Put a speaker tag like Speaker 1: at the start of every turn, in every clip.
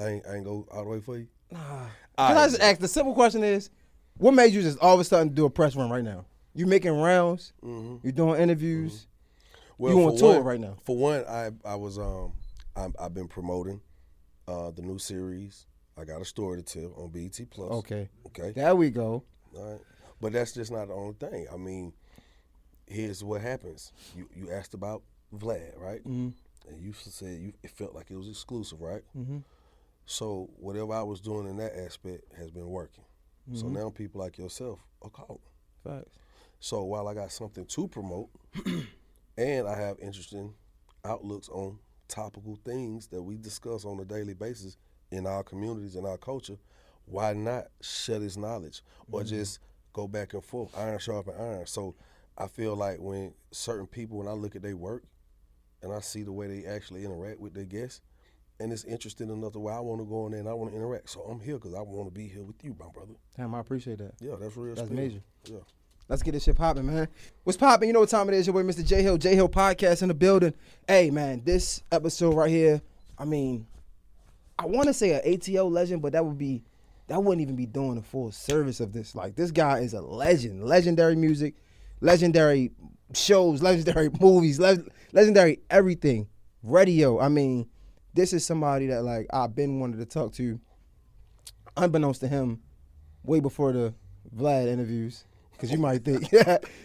Speaker 1: I ain't go all the way for you.
Speaker 2: Nah. Can I just ask? The simple question is, what made you just all of a sudden do a press run right now? You making rounds?
Speaker 1: Mm-hmm.
Speaker 2: You doing interviews?
Speaker 1: Mm-hmm. Well,
Speaker 2: you on tour right now?
Speaker 1: For one, I was I've been promoting the new series. I got a story to tell on BET Plus.
Speaker 2: Okay.
Speaker 1: Okay.
Speaker 2: There we go.
Speaker 1: All right. But that's just not the only thing. I mean, here's what happens. You asked about Vlad, right?
Speaker 2: Mm-hmm.
Speaker 1: And you said it felt like it was exclusive, right?
Speaker 2: Mm-hmm.
Speaker 1: So whatever I was doing in that aspect has been working.
Speaker 2: Mm-hmm.
Speaker 1: So now people like yourself are calling.
Speaker 2: Facts.
Speaker 1: So while I got something to promote, and I have interesting outlooks on topical things that we discuss on a daily basis in our communities and our culture, why not share this knowledge or just go back and forth, iron sharpen iron? So I feel like when certain people, when I look at their work and I see the way they actually interact with their guests, and it's interesting enough the way I want to go in there and I want to interact. So I'm here because I want to be here with you, my brother.
Speaker 2: Damn, I appreciate that.
Speaker 1: Yeah, that's real.
Speaker 2: That's major.
Speaker 1: Yeah.
Speaker 2: Let's get this shit popping, man. What's popping? You know what time it is. Your boy, Mr. J Hill. J Hill Podcast in the building. Hey, man, this episode right here, I mean, I want to say an ATO legend, but that wouldn't even be doing the full service of this. Like, this guy is a legend. Legendary music, legendary shows, legendary movies, legendary everything. Radio. I mean, this is somebody that, like, I've been wanting to talk to, unbeknownst to him, way before the Vlad interviews. Because you might think,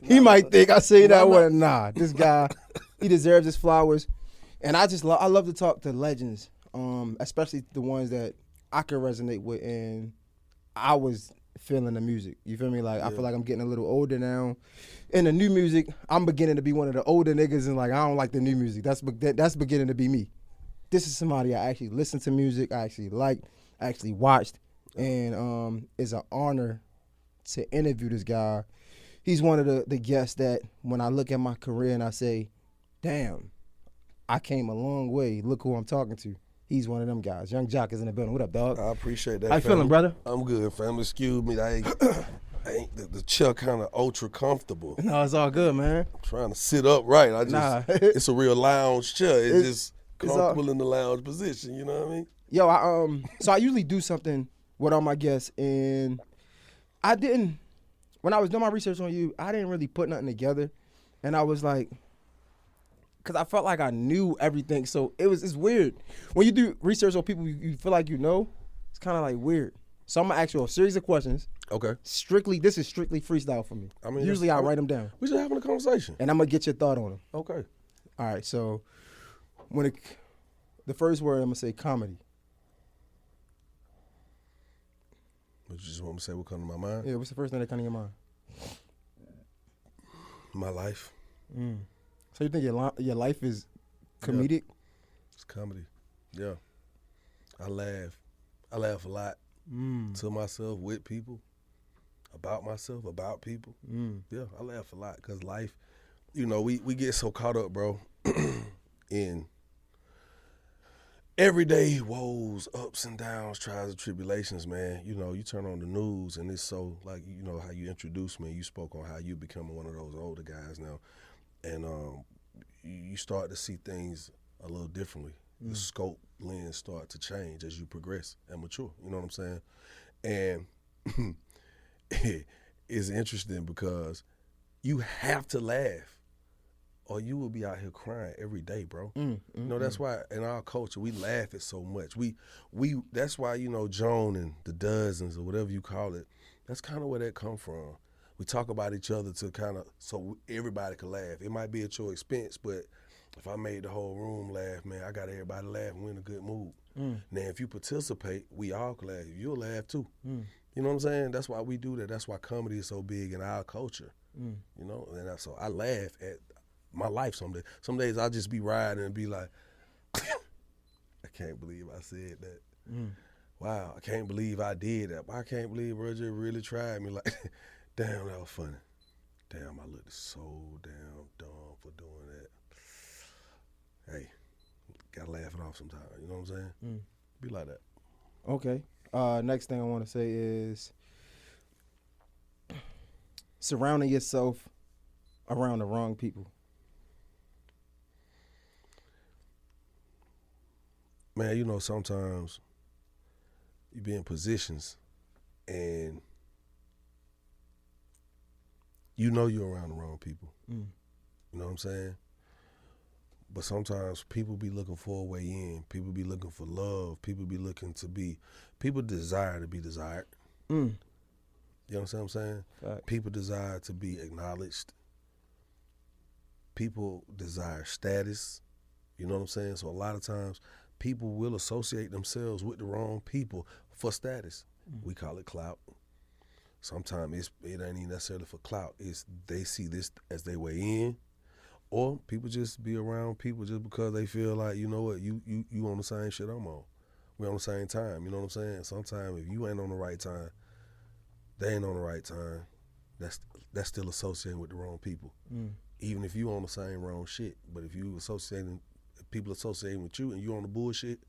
Speaker 2: he might think I say that one. Nah, this guy, he deserves his flowers. And I love to talk to legends, especially the ones that I can resonate with and I was feeling the music. You feel me? Like, I feel like I'm getting a little older now. In the new music, I'm beginning to be one of the older niggas and, like, I don't like the new music. That's beginning to be me. This is somebody I actually listened to music, I actually liked, I actually watched, and it's an honor to interview this guy. He's one of the guests that when I look at my career and I say, damn, I came a long way. Look who I'm talking to. He's one of them guys. Young Jock is in the building. What up, dog?
Speaker 1: I appreciate that.
Speaker 2: How you feeling, brother?
Speaker 1: I'm good, fam. Excuse me. I ain't the chair kind of ultra comfortable.
Speaker 2: No, it's all good, man.
Speaker 1: I'm trying to sit up right. It's a real lounge chair. It's just comfortable in the lounge position. You know what I mean?
Speaker 2: Yo, so I usually do something with all my guests, and when I was doing my research on you, I didn't really put nothing together, and I was like, because I felt like I knew everything, so it's weird. When you do research on people you feel like you know, it's kind of like weird. So I'm going to ask you a series of questions.
Speaker 1: Okay.
Speaker 2: This is strictly freestyle for me. I mean, usually I write them down.
Speaker 1: We're just having a conversation.
Speaker 2: And I'm going to get your thought on them.
Speaker 1: Okay.
Speaker 2: All right, so the first word, I'm going to say comedy.
Speaker 1: But you just want me to say what comes to my mind?
Speaker 2: Yeah, what's the first thing that comes to your mind?
Speaker 1: My life.
Speaker 2: So you think your life is comedic?
Speaker 1: Yeah. It's comedy. Yeah. I laugh. I laugh a lot to myself, with people, about myself, about people. Yeah, I laugh a lot because life, you know, we get so caught up, bro, in everyday woes, ups and downs, trials and tribulations, man. You know, you turn on the news and it's so, like, you know, how you introduced me, you spoke on how you become one of those older guys now. And you start to see things a little differently. The scope, lens start to change as you progress and mature. You know what I'm saying? And it's interesting because you have to laugh or you will be out here crying every day, bro. You know, that's why in our culture we laugh at so much. We that's why, you know, Joan and the Dozens or whatever you call it, that's kind of where that come from. We talk about each other to kind of so everybody can laugh. It might be at your expense, but if I made the whole room laugh, man, I got everybody laugh and we're in a good mood. Now, if you participate, we all can laugh. You'll laugh too. You know what I'm saying? That's why we do that. That's why comedy is so big in our culture. You know, and so I laugh at my life some days. Some days I'll just be riding and be like, I can't believe I said that. Wow, I can't believe I did that. I can't believe Roger really tried me. Like, damn, that was funny. Damn, I looked so damn dumb for doing that. Hey, gotta laugh it off sometimes. You know what I'm saying? Be like that.
Speaker 2: Okay. Next thing I want to say is surrounding yourself around the wrong people.
Speaker 1: Man, you know, sometimes you be in positions and you know you're around the wrong people.
Speaker 2: Mm.
Speaker 1: You know what I'm saying? But sometimes people be looking for a way in. People be looking for love. People desire to be desired.
Speaker 2: Mm.
Speaker 1: You understand what I'm saying?
Speaker 2: Fact.
Speaker 1: People desire to be acknowledged. People desire status. You know what I'm saying? So a lot of times people will associate themselves with the wrong people for status. We call it clout. Sometimes it ain't even necessarily for clout. It's they see this as their way in. Or people just be around people just because they feel like, you know what, you on the same shit I'm on. We on the same time, you know what I'm saying? Sometimes if you ain't on the right time, they ain't on the right time. That's still associated with the wrong people.
Speaker 2: Mm.
Speaker 1: Even if you on the same wrong shit. But if people associating with you and you on the bullshit,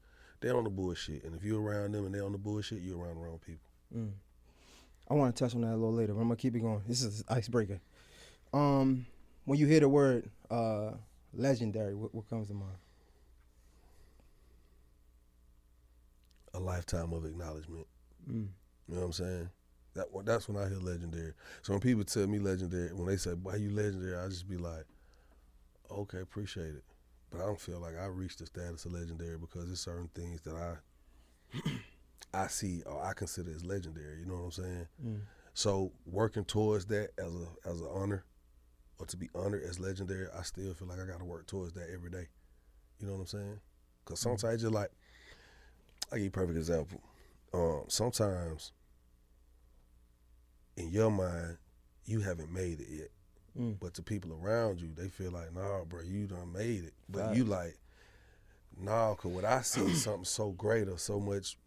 Speaker 1: they on the bullshit. And if you around them and they on the bullshit, you around the wrong people.
Speaker 2: Mm. I want to touch on that a little later, but I'm gonna keep it going. This is icebreaker. When you hear the word legendary, what comes to mind?
Speaker 1: A lifetime of acknowledgement.
Speaker 2: Mm.
Speaker 1: You know what I'm saying? That's when I hear legendary. So when people tell me legendary, when they say, why you legendary, I just be like, okay, appreciate it. But I don't feel like I reached the status of legendary because there's certain things that I see or I consider as legendary. You know what I'm saying?
Speaker 2: Mm.
Speaker 1: So working towards that as an honor or to be honored as legendary, I still feel like I got to work towards that every day. You know what I'm saying? Because sometimes just like, I'll give you a perfect example. Sometimes in your mind, you haven't made it yet.
Speaker 2: Mm.
Speaker 1: But to people around you, they feel like, nah, bro, you done made it. But
Speaker 2: Right.
Speaker 1: you like, nah, because what I see is something so greater, so much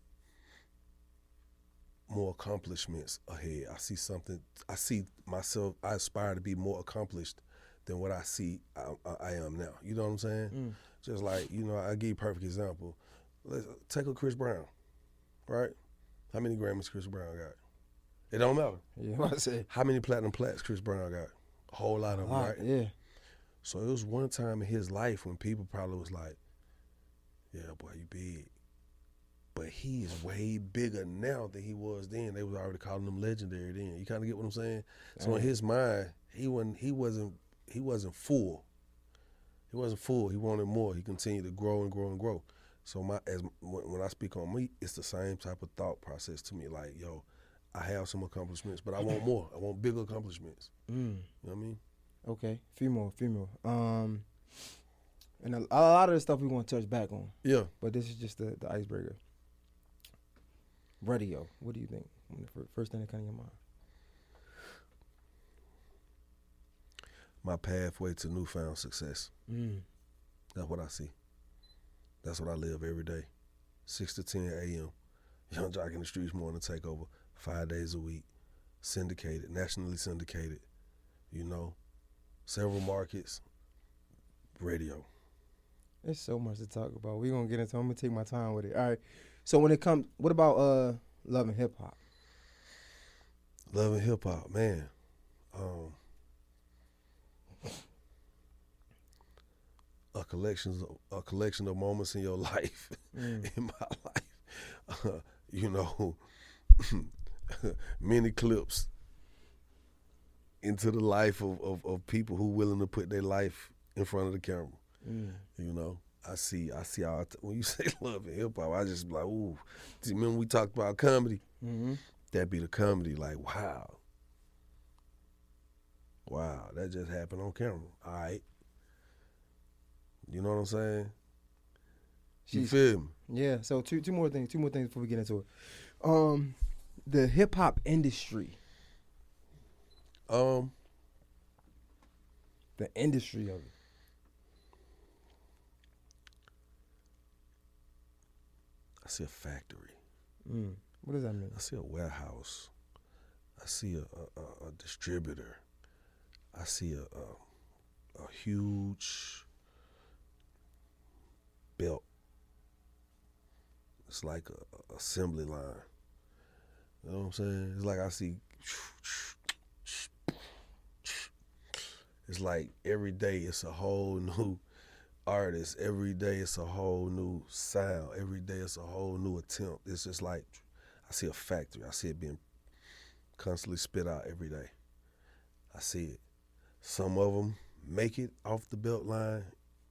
Speaker 1: more accomplishments ahead. I see myself, I aspire to be more accomplished than what I see I am now. You know what I'm saying?
Speaker 2: Mm.
Speaker 1: Just like, you know, I give you a perfect example. Let's take a Chris Brown, right? How many Grammys Chris Brown got? It don't matter.
Speaker 2: Yeah, what I say.
Speaker 1: How many platinum plats Chris Brown got? A whole lot of them, right?
Speaker 2: Yeah.
Speaker 1: So it was one time in his life when people probably was like, yeah, boy, you big. But he is way bigger now than he was then. They was already calling him legendary then. You kind of get what I'm saying? So in his mind, he wasn't full. He wasn't full. He wanted more. He continued to grow and grow and grow. So when I speak on me, it's the same type of thought process to me. Like, yo, I have some accomplishments, but I want more. I want bigger accomplishments.
Speaker 2: Mm.
Speaker 1: You know what I mean?
Speaker 2: Okay, few more. And a lot of the stuff we want to touch back on.
Speaker 1: Yeah.
Speaker 2: But this is just the icebreaker. Radio. What do you think? First thing that comes to your mind.
Speaker 1: My pathway to newfound success.
Speaker 2: Mm.
Speaker 1: That's what I see. That's what I live every day. 6 to 10 a.m. Young Jock in the Streets Morning Takeover. 5 days a week. Syndicated, nationally syndicated. You know, several markets. Radio.
Speaker 2: There's so much to talk about. We're going to get into it. I'm going to take my time with it. All right. So when it comes, what about love and hip hop?
Speaker 1: Love and hip hop, man. A collection of moments in your life, in my life. You know, many clips into the life of people who willing to put their life in front of the camera.
Speaker 2: Mm.
Speaker 1: You know, I see how when you say love and hip hop, I just be like, ooh. Remember we talked about comedy?
Speaker 2: Mm-hmm.
Speaker 1: That be the comedy. Like, wow, that just happened on camera. All right. You know what I'm saying? You feel me?
Speaker 2: Yeah. So two more things before we get into it. The hip hop industry. The industry of it.
Speaker 1: I see a factory.
Speaker 2: What does that mean?
Speaker 1: I see a warehouse. I see a distributor. I see a huge belt. It's like a assembly line. You know what I'm saying? It's like I see. It's like every day it's a whole new artist. Every day it's a whole new sound. Every day it's a whole new attempt. It's just like I see a factory. I see it being constantly spit out every day. I see it. Some of them make it off the belt line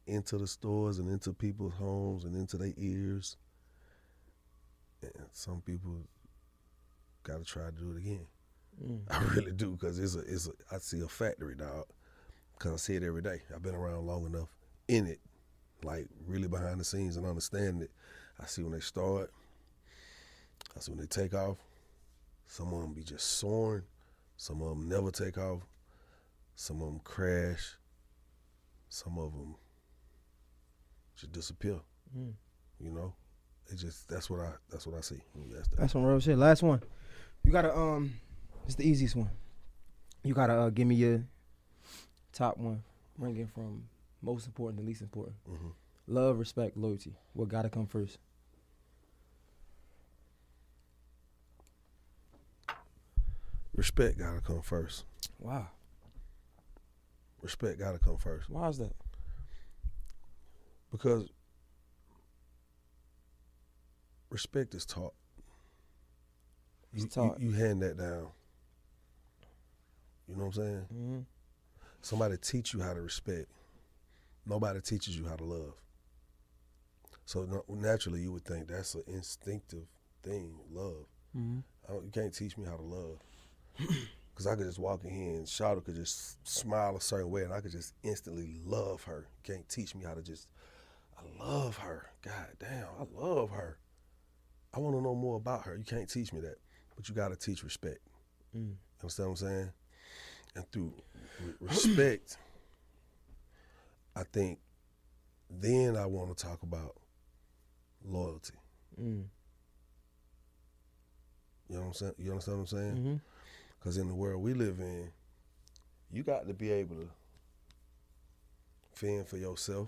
Speaker 1: into the stores and into people's homes and into their ears. And some people got to try to do it again. I really do, because I see a factory, dog, because I see it every day. I've been around long enough in it, like really behind the scenes and understanding it. I see when they start. I see when they take off. Some of them be just soaring. Some of them never take off. Some of them crash. Some of them just disappear. You know, that's what I see.
Speaker 2: That's some real shit. Last one. You gotta it's the easiest one. You gotta give me your top one, ranking from most important to least important. Love, respect, loyalty. What gotta come first?
Speaker 1: Respect gotta come first.
Speaker 2: Wow.
Speaker 1: Respect gotta come first.
Speaker 2: Why is that?
Speaker 1: Because respect is taught.
Speaker 2: It's taught.
Speaker 1: You hand that down. You know what I'm saying? Somebody teach you how to respect. Nobody teaches you how to love. So naturally, you would think that's an instinctive thing, love. You can't teach me how to love. Because I could just walk in here and Shawty could just smile a certain way and I could just instantly love her. You can't teach me how to I love her. God damn, I love her. I want to know more about her. You can't teach me that. But you got to teach respect. You understand what I'm saying? And through respect, I think then I want to talk about loyalty. You know what I'm saying? You understand what I'm saying? Because in the world we live in, you got to be able to fend for yourself.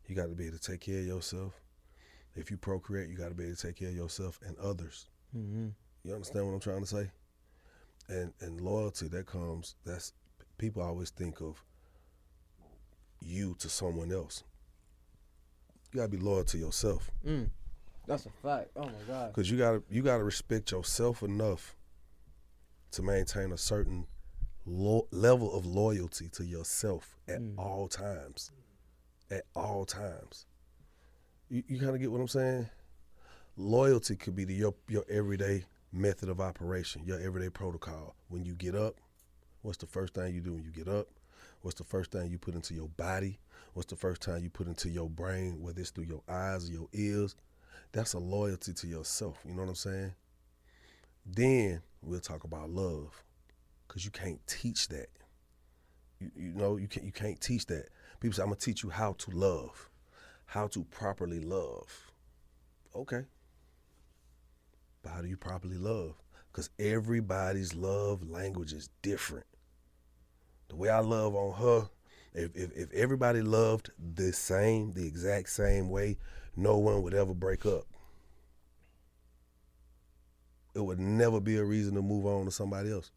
Speaker 1: You got to be able to take care of yourself. If you procreate, you got to be able to take care of yourself and others. You understand what I'm trying to say? And loyalty, that's people always think of you to someone else. You gotta be loyal to yourself.
Speaker 2: That's a fact. Oh my God.
Speaker 1: Because you gotta respect yourself enough to maintain a certain level of loyalty to yourself at all times. At all times. You kind of get what I'm saying? Loyalty could be your everyday method of operation, your everyday protocol. When you get up, what's the first thing you do when you get up? What's the first thing you put into your body? What's the first time you put into your brain, whether it's through your eyes or your ears? That's a loyalty to yourself, you know what I'm saying? Then we'll talk about love, because you can't teach that. You can't teach that. People say, I'm going to teach you how to love, how to properly love. Okay. But how do you properly love? Because everybody's love language is different. The way I love on her, if everybody loved the exact same way, no one would ever break up. It would never be a reason to move on to somebody else.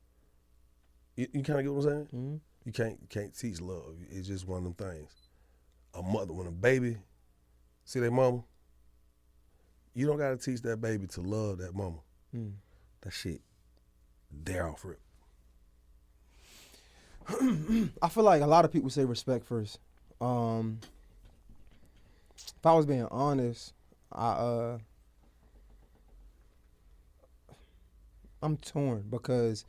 Speaker 1: You kind of get what I'm saying? You can't teach love. It's just one of them things. A mother, when a baby see their mama, you don't got to teach that baby to love that mama. That shit, they're off rip.
Speaker 2: I feel like a lot of people say respect first. If I was being honest, I'm torn because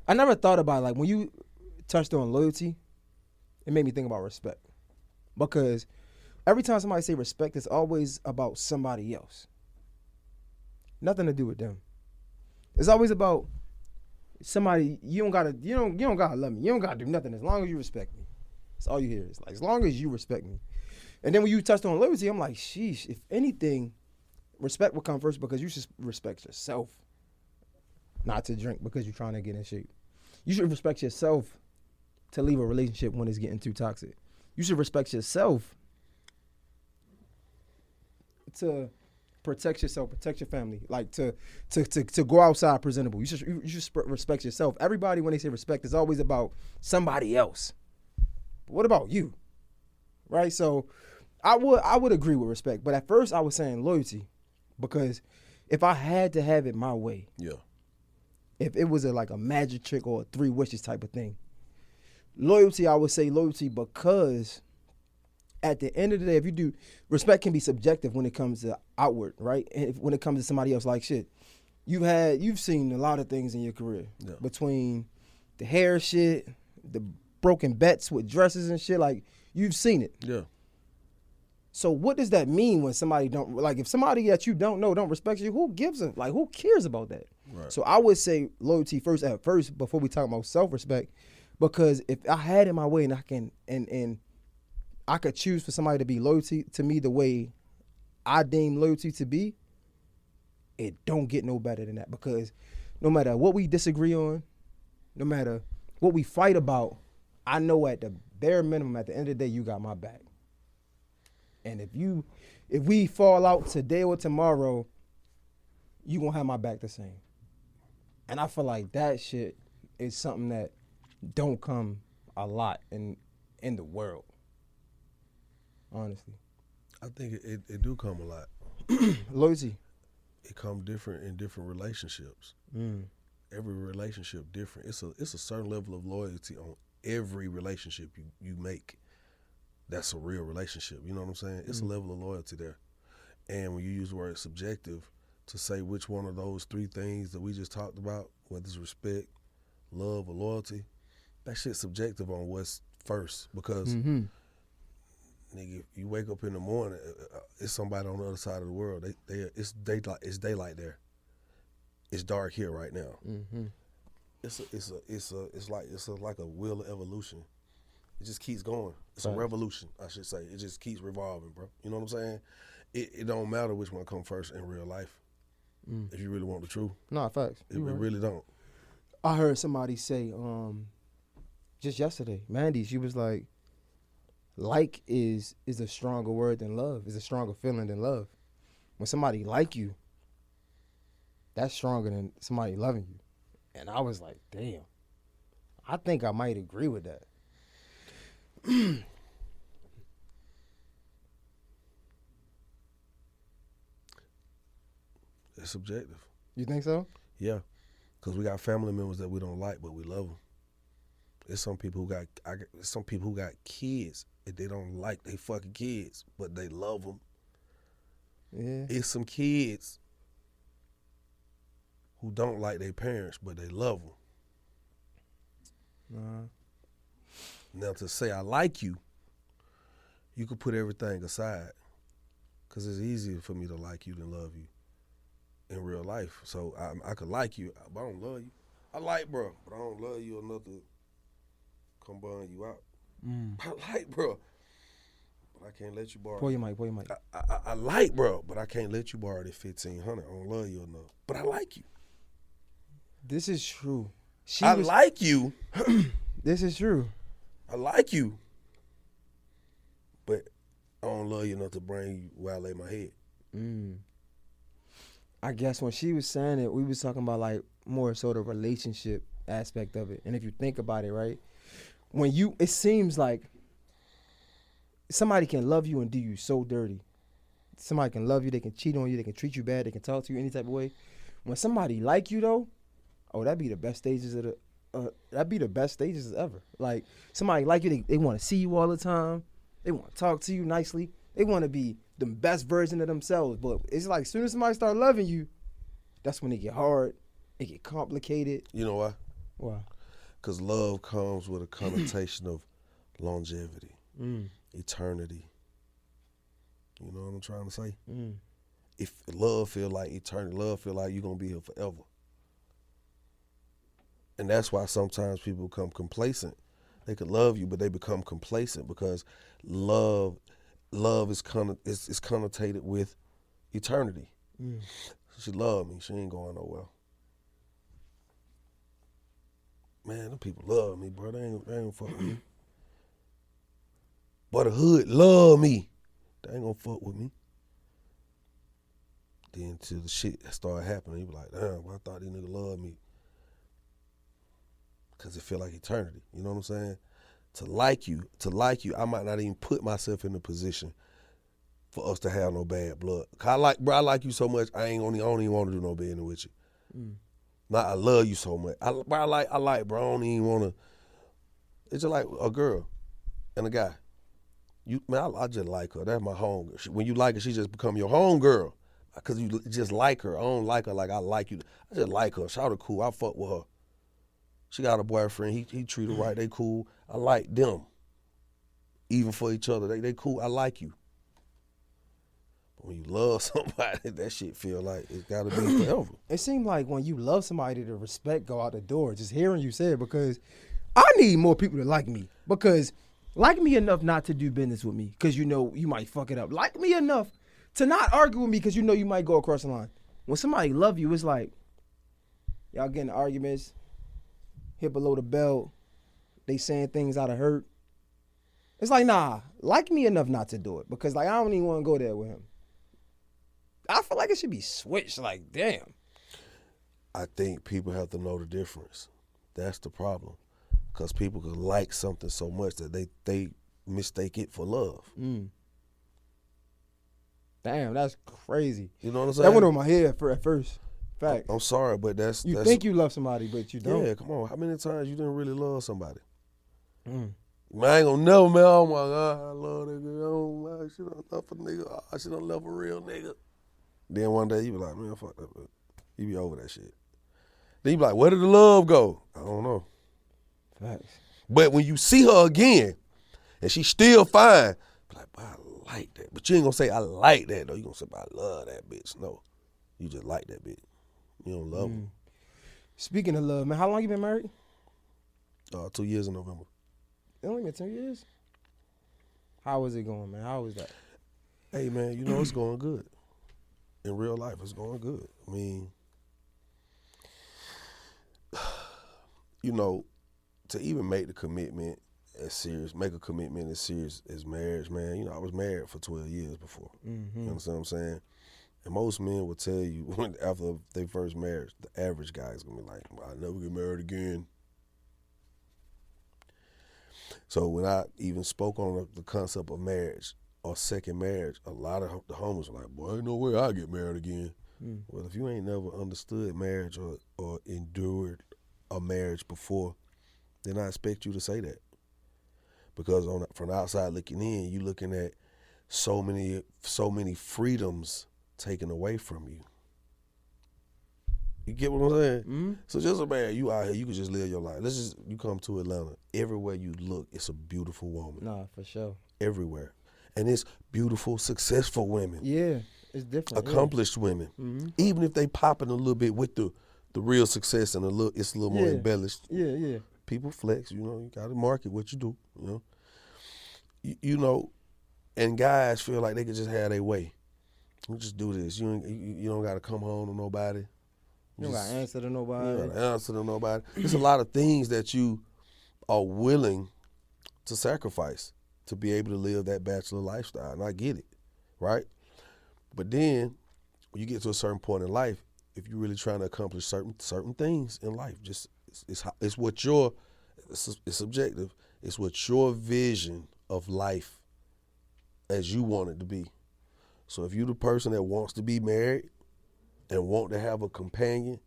Speaker 2: I never thought about, like, when you touched on loyalty, it made me think about respect. Because every time somebody say respect, it's always about somebody else. Nothing to do with them. It's always about somebody. You don't gotta love me. You don't gotta do nothing as long as you respect me. That's all you hear. It's like, as long as you respect me. And then when you touched on loyalty, I'm like, sheesh, if anything, respect will come first, because you should respect yourself. Not to drink because you're trying to get in shape. You should respect yourself to leave a relationship when it's getting too toxic. You should respect yourself to protect yourself, protect your family, like to go outside presentable. You should respect yourself. Everybody, when they say respect, it's always about somebody else. But what about you? Right? So I would agree with respect, but at first I was saying loyalty, because if I had to have it my way,
Speaker 1: Yeah.
Speaker 2: if it was like a magic trick or a 3 wishes type of thing, loyalty, I would say loyalty, because at the end of the day, if you do, respect can be subjective when it comes to outward, right? And when it comes to somebody else, like shit, you've seen a lot of things in your career,
Speaker 1: Yeah.
Speaker 2: between the hair shit, the broken bets with dresses and shit. Like, you've seen it.
Speaker 1: Yeah.
Speaker 2: So what does that mean when somebody don't, like, if somebody that you don't know don't respect you, who gives a, like, who cares about that?
Speaker 1: Right.
Speaker 2: So I would say loyalty at first before we talk about self-respect, because if I had it my way and I can and I could choose for somebody to be loyalty to me the way I deem loyalty to be, it don't get no better than that. Because no matter what we disagree on, no matter what we fight about, I know at the bare minimum, at the end of the day, you got my back. And if we fall out today or tomorrow, you gonna have my back the same. And I feel like that shit is something that don't come a lot in the world. Honestly.
Speaker 1: I think it do come a lot.
Speaker 2: Loyalty.
Speaker 1: It come different in different relationships. Every relationship different. It's a certain level of loyalty on every relationship you make. That's a real relationship. You know what I'm saying? It's a level of loyalty there. And when you use the word subjective to say which one of those 3 things that we just talked about, whether it's respect, love, or loyalty, that shit's subjective on what's first. Because nigga, you wake up in the morning, it's somebody on the other side of the world. It's daylight there. It's dark here right now. It's like a wheel of evolution. It just keeps going. It's a revolution, I should say. It just keeps revolving, bro. You know what I'm saying? It don't matter which one comes first in real life. If you really want the truth.
Speaker 2: No, facts.
Speaker 1: It really don't.
Speaker 2: I heard somebody say, just yesterday, Mandy, she was like is a stronger word than love, is a stronger feeling than love. When somebody like you, that's stronger than somebody loving you. And I was like, damn, I think I might agree with that.
Speaker 1: It's subjective.
Speaker 2: You think so?
Speaker 1: Yeah, because we got family members that we don't like, but we love them. There's some people who got kids that they don't like they fucking kids, but they love them.
Speaker 2: Yeah.
Speaker 1: It's some kids who don't like their parents, but they love them. Now, to say I like you, you could put everything aside, because it's easier for me to like you than love you in real life. So I could like you, but I don't love you. I like bro, but I don't love you enough to come buying you out. I like bro, but I can't let you borrow.
Speaker 2: Pull your mic.
Speaker 1: I like bro, but I can't let you borrow that $1,500. I don't love you enough, but I like you.
Speaker 2: This is true.
Speaker 1: Like you.
Speaker 2: This is true.
Speaker 1: I like you, but I don't love you enough to bring you where I lay my head.
Speaker 2: I guess when she was saying it, we was talking about like more sort of relationship aspect of it. And if you think about it, right, it seems like somebody can love you and do you so dirty. Somebody can love you, they can cheat on you, they can treat you bad, they can talk to you any type of way. When somebody like you though, that'd be the best stages of ever. Like, somebody like you, they want to see you all the time. They want to talk to you nicely. They want to be the best version of themselves. But it's like, as soon as somebody start loving you, that's when it get hard. It get complicated.
Speaker 1: You know why?
Speaker 2: Why?
Speaker 1: Because love comes with a connotation of longevity, eternity. You know what I'm trying to say? If love feel like eternity, love feel like you're going to be here forever. And that's why sometimes people become complacent. They could love you, but they become complacent because love is connotated with eternity. She loved me. She ain't going nowhere. Man, them people love me, bro. They ain't fuck with me. But the hood love me. They ain't gonna fuck with me. Then till the shit started happening, you be like, damn, I thought these niggas loved me. Cause it feel like eternity. You know what I'm saying? To like you, I might not even put myself in a position for us to have no bad blood. I like you so much. I don't even want to do no business with you. Not I love you so much. I like, bro. I don't even want to. It's just like a girl and a guy. I just like her. That's my home. When you like her, she just become your home girl. Because you just like her. I don't like her like I like you. I just like her. Shout her cool. I fuck with her. She got a boyfriend. He treat her right. They cool. I like them. Even for each other. They cool. I like you. But when you love somebody, that shit feel like it's got to be forever.
Speaker 2: It seemed like when you love somebody, the respect go out the door. Just hearing you say it, because I need more people to like me. Because like me enough not to do business with me, because you know you might fuck it up. Like me enough to not argue with me, because you know you might go across the line. When somebody love you, it's like y'all getting arguments, hit below the belt, they saying things out of hurt. It's like, nah, like me enough not to do it, because like I don't even want to go there with him. I feel like it should be switched. Like, damn.
Speaker 1: I think people have to know the difference. That's the problem. Because people can like something so much that they mistake it for love.
Speaker 2: Damn, that's crazy.
Speaker 1: You know what I'm saying?
Speaker 2: That went over my head at first. Fact.
Speaker 1: I'm sorry, but that's...
Speaker 2: You think you love somebody, but you don't.
Speaker 1: Yeah, come on. How many times you didn't really love somebody? Man, I ain't gonna never, man. Oh my God, I love that girl. Oh, man, she don't love a nigga. Oh, she don't love a real nigga. Then one day you be like, man, fuck that. You be over that shit. Then you be like, where did the love go? I don't know.
Speaker 2: Facts.
Speaker 1: But when you see her again, and she's still fine, be like, I like that. But you ain't gonna say, I like that, though. You gonna say, I love that bitch. No. You just like that bitch. You don't love her.
Speaker 2: Speaking of love, man, how long you been married?
Speaker 1: 2 years in November.
Speaker 2: It only been 2 years? How is it going, man? How is that?
Speaker 1: Hey, man, you know it's going good. In real life, it's going good. I mean, you know, to even make the commitment as serious, make a commitment as serious as marriage, man, you know, I was married for 12 years before. You understand what I'm saying? And most men will tell you after their first marriage, the average guy is going to be like, I'll never get married again. So when I even spoke on the concept of marriage or second marriage, a lot of the homies were like, boy, ain't no way I'll get married again. Well, if you ain't never understood marriage or endured a marriage before, then I expect you to say that. Because from the outside looking in, you looking at so many freedoms taken away from you. You get what I'm saying? So just imagine you out here, you can just live your life. You come to Atlanta. Everywhere you look, it's a beautiful woman.
Speaker 2: Nah, for sure.
Speaker 1: Everywhere. And it's beautiful, successful women.
Speaker 2: Yeah, it's different.
Speaker 1: Accomplished women. Even if they popping a little bit with the real success and it's a little more embellished.
Speaker 2: Yeah.
Speaker 1: People flex, you know, you gotta market what you do, you know. You know, and guys feel like they can just have their way. You just do this. You don't gotta come home to nobody.
Speaker 2: You don't got to answer to nobody.
Speaker 1: You don't got to answer to nobody. There's a lot of things that you are willing to sacrifice to be able to live that bachelor lifestyle, and I get it, right? But then when you get to a certain point in life, if you're really trying to accomplish certain things in life, just it's what it's subjective. It's what your vision of life as you want it to be. So if you're the person that wants to be married and want to have a companion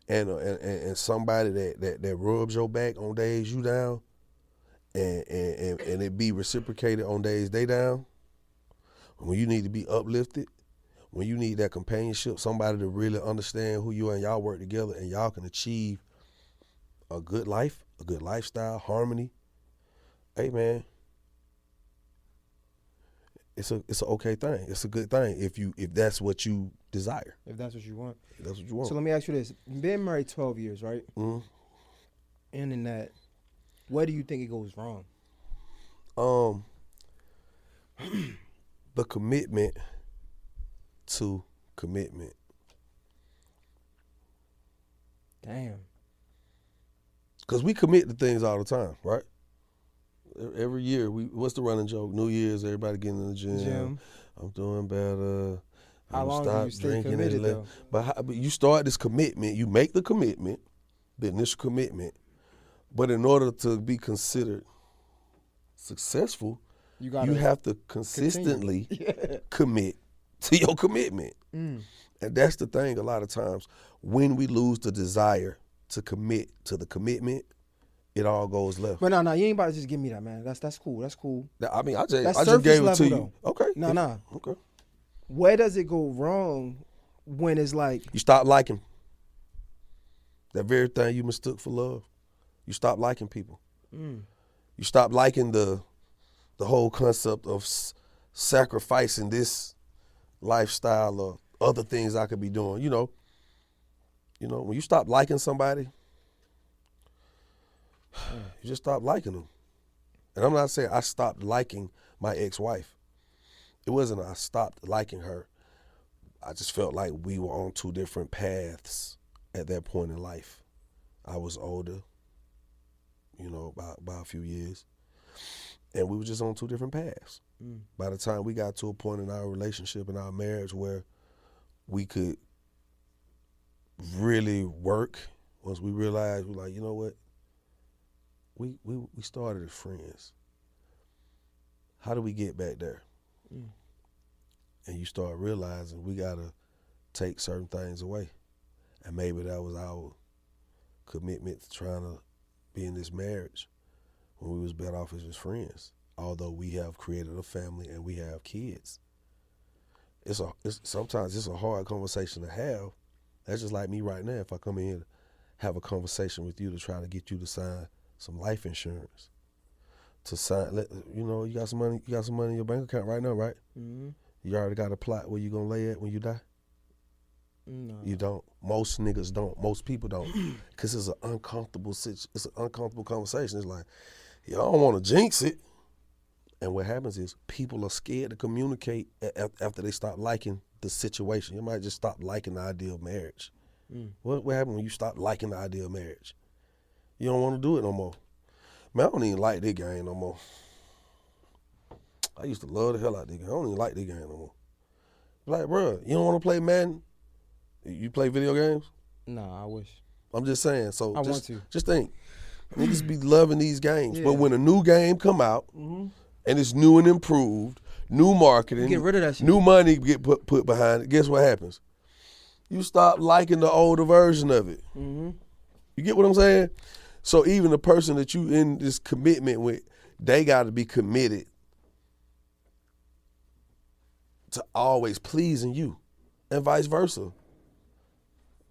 Speaker 1: and somebody that rubs your back on days you down, and it be reciprocated on days they down, when you need to be uplifted, when you need that companionship, somebody to really understand who you are and y'all work together and y'all can achieve a good life, a good lifestyle, harmony. Hey man, it's an okay thing. It's a good thing if that's what you desire.
Speaker 2: If that's what you want.
Speaker 1: If that's what you want.
Speaker 2: So let me ask you this. Being married 12 years, right? And in that, where do you think it goes wrong?
Speaker 1: The commitment to commitment.
Speaker 2: Damn.
Speaker 1: Because we commit to things all the time, right? Every year, what's the running joke? New Year's, everybody getting in the gym. I'm doing better.
Speaker 2: How long do you stay committed, though?
Speaker 1: But you start this commitment, you make the commitment, the initial commitment, but in order to be considered successful,
Speaker 2: You
Speaker 1: have to consistently
Speaker 2: Yeah.
Speaker 1: commit to your commitment.
Speaker 2: Mm.
Speaker 1: And that's the thing. A lot of times, when we lose the desire to commit to the commitment, it all goes left.
Speaker 2: But no, you ain't about to just give me that, man. That's cool. That's cool.
Speaker 1: I mean, I
Speaker 2: That's
Speaker 1: just
Speaker 2: surface
Speaker 1: gave it
Speaker 2: level,
Speaker 1: to you.
Speaker 2: though.
Speaker 1: Okay.
Speaker 2: No.
Speaker 1: Okay.
Speaker 2: Where does it go wrong when it's like
Speaker 1: You stop liking that very thing you mistook for love. You stop liking people. You stop liking the whole concept of sacrificing this lifestyle or other things I could be doing. You know, when you stop liking somebody, you just stop liking them. And I'm not saying I stopped liking my ex-wife. It wasn't I stopped liking her. I just felt like we were on two different paths at that point in life. I was older, by a few years, and we were just on two different paths. By the time we got to a point in our relationship and our marriage where we could really work, once we realized, we're like, you know what? We started as friends. How do we get back there? And you start realizing we got to take certain things away. And maybe that was our commitment to trying to be in this marriage when we was better off as just friends. Although we have created a family and we have kids. Sometimes it's a hard conversation to have. That's just like me right now. If I come in here to have a conversation with you to try to get you to sign some life insurance. To sign, you got some money in your bank account right now, right? Mm-hmm. You already got a plot where you gonna lay at when you die? No. You don't. Most niggas don't. Most people don't. Because it's an uncomfortable conversation. It's like, I don't want to jinx it. And what happens is people are scared to communicate after they stop liking the situation. You might just stop liking the idea of marriage. What happens when you stop liking the idea of marriage? You don't want to do it no more. Man, I don't even like this game no more. I used to love the hell out of this game. I don't even like this game no more. Like, bro, you don't want to play Madden? You play video games?
Speaker 2: No, I wish.
Speaker 1: I'm just saying. So
Speaker 2: I want to.
Speaker 1: Just think. Niggas be loving these games. Yeah. But when a new game come out, and it's new and improved, new marketing,
Speaker 2: you get rid of that shit.
Speaker 1: New money get put behind it, guess what happens? You stop liking the older version of it. You get what I'm saying? So even the person that you in this commitment with, they got to be committed to always pleasing you and vice versa.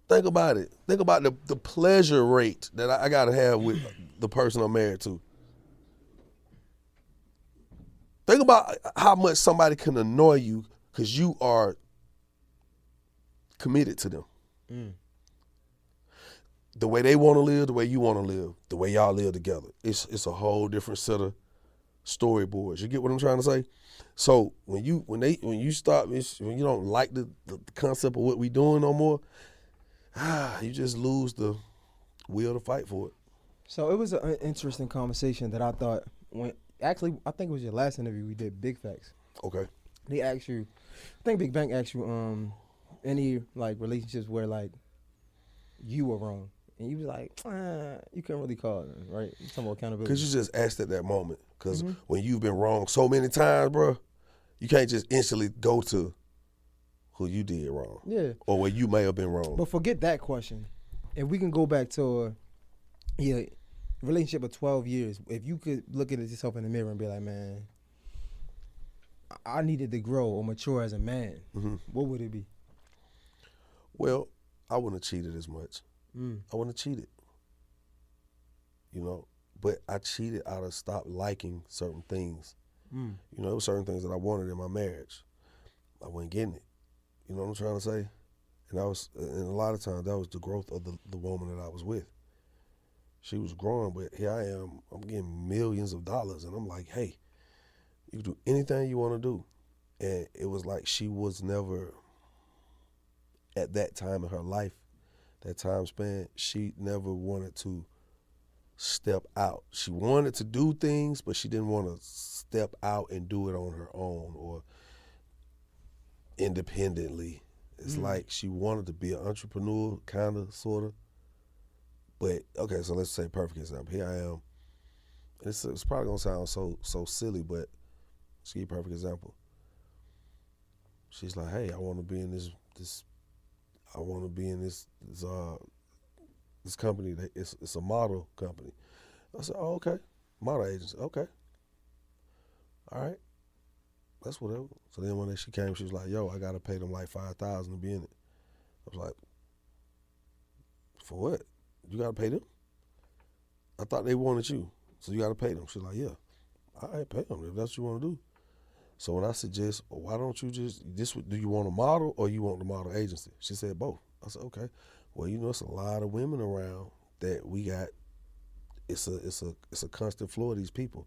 Speaker 1: Think about it. Think about the pleasure rate that I got to have with the person I'm married to. Think about how much somebody can annoy you because you are committed to them. The way they want to live, the way you want to live, the way y'all live together. It's a whole different set of storyboards. You get what I'm trying to say? So when you don't like the concept of what we doing no more, you just lose the will to fight for it.
Speaker 2: So it was an interesting conversation that I thought I think it was your last interview we did, Big Facts.
Speaker 1: Okay.
Speaker 2: They asked you, I think Big Bang asked you, any like relationships where like you were wrong. And you was like, you couldn't really call it, right? You're talking about accountability.
Speaker 1: Because you just asked at that moment. Because when you've been wrong so many times, bro, you can't just instantly go to who you did wrong.
Speaker 2: Yeah.
Speaker 1: Or where you may have been wrong.
Speaker 2: But forget that question. If we can go back to relationship of 12 years, if you could look at yourself in the mirror and be like, man, I needed to grow or mature as a man, what would it be?
Speaker 1: Well, I wouldn't have cheated as much. I wouldn't have cheated. But I cheated out of stop liking certain things. There were certain things that I wanted in my marriage. I wasn't getting it. You know what I'm trying to say? And a lot of times that was the growth of the woman that I was with. She was growing, but here I am, I'm getting millions of dollars, and I'm like, hey, you can do anything you want to do. And it was like she was never, at that time in her life, that time span, she never wanted to step out. She wanted to do things, but she didn't want to step out and do it on her own or independently. It's like she wanted to be an entrepreneur, kind of, sort of. But, okay, so let's say perfect example. Here I am. It's probably going to sound so silly, but Let's give you a perfect example. She's like, hey, I want to be in this company. That it's a model company. I said, oh, okay. Model agency. Okay. All right. That's whatever. So then when she came, she was like, yo, I got to pay them like $5,000 to be in it. I was like, for what? You got to pay them? I thought they wanted you. So you got to pay them. She's like, yeah. All right, pay them if that's what you want to do. So when I suggest, well, why don't you do you want a model or you want the model agency? She said both. I said, okay. Well, it's a lot of women around that we got. It's a constant flow of these people.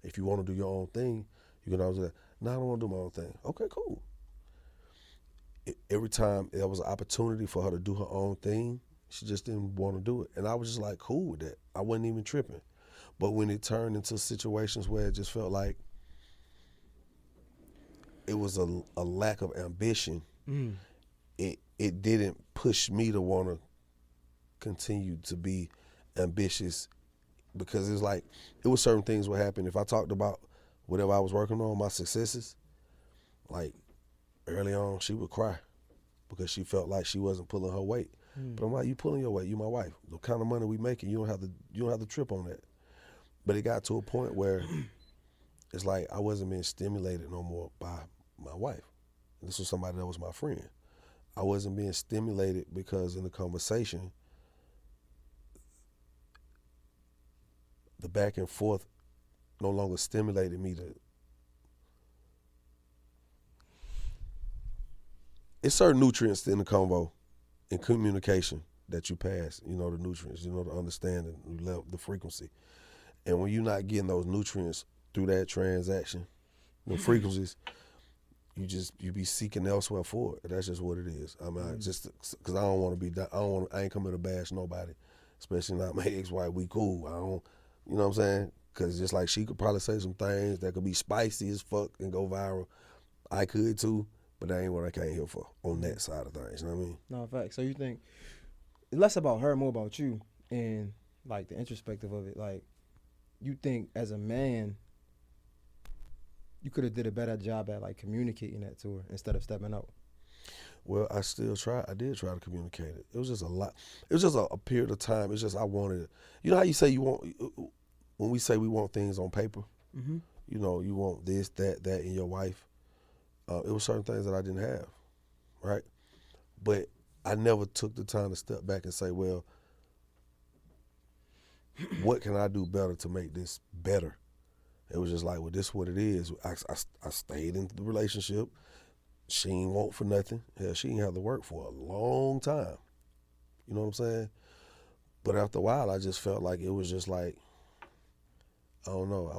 Speaker 1: If you want to do your own thing, you can always say, no, I don't want to do my own thing. Okay, cool. Every time there was an opportunity for her to do her own thing, she just didn't want to do it. And I was just like, cool with that. I wasn't even tripping. But when it turned into situations where it just felt like it was a lack of ambition, it didn't push me to want to continue to be ambitious, because it's like it was certain things would happen. If I talked about whatever I was working on, my successes, like early on, she would cry because she felt like she wasn't pulling her weight. But I'm like, you pulling your weight. You my wife. The kind of money we making, you don't have to trip on that. But it got to a point where it's like I wasn't being stimulated no more by my wife. This was somebody that was my friend. I wasn't being stimulated because in the conversation, the back and forth no longer stimulated me to. It's certain nutrients in the convo, in communication that you pass, the nutrients, the understanding, the frequency. And when you're not getting those nutrients through that transaction, the frequencies, you be seeking elsewhere for it. That's just what it is. I mean, just because I don't want to be, I ain't coming to bash nobody, especially not my ex-wife. We cool. I don't, you know what I'm saying? Because just like she could probably say some things that could be spicy as fuck and go viral, I could too. But that ain't what I came here for on that side of things. You know what I mean?
Speaker 2: No, fact. So you think it's less about her, more about you, and like the introspective of it. Like, you think as a man, you could have did a better job at like communicating that to her instead of stepping out.
Speaker 1: Well, I did try to communicate it. It was just a lot. It was just a period of time. It's just I wanted it. You know how you say you want, when we say we want things on paper, you want this, that, in your wife. It was certain things that I didn't have, right? But I never took the time to step back and say, well, what can I do better to make this better? It was just like, well, this is what it is. I stayed in the relationship. She ain't want for nothing. Hell, she ain't have to work for a long time. You know what I'm saying? But after a while, I just felt like it was just like, I don't know.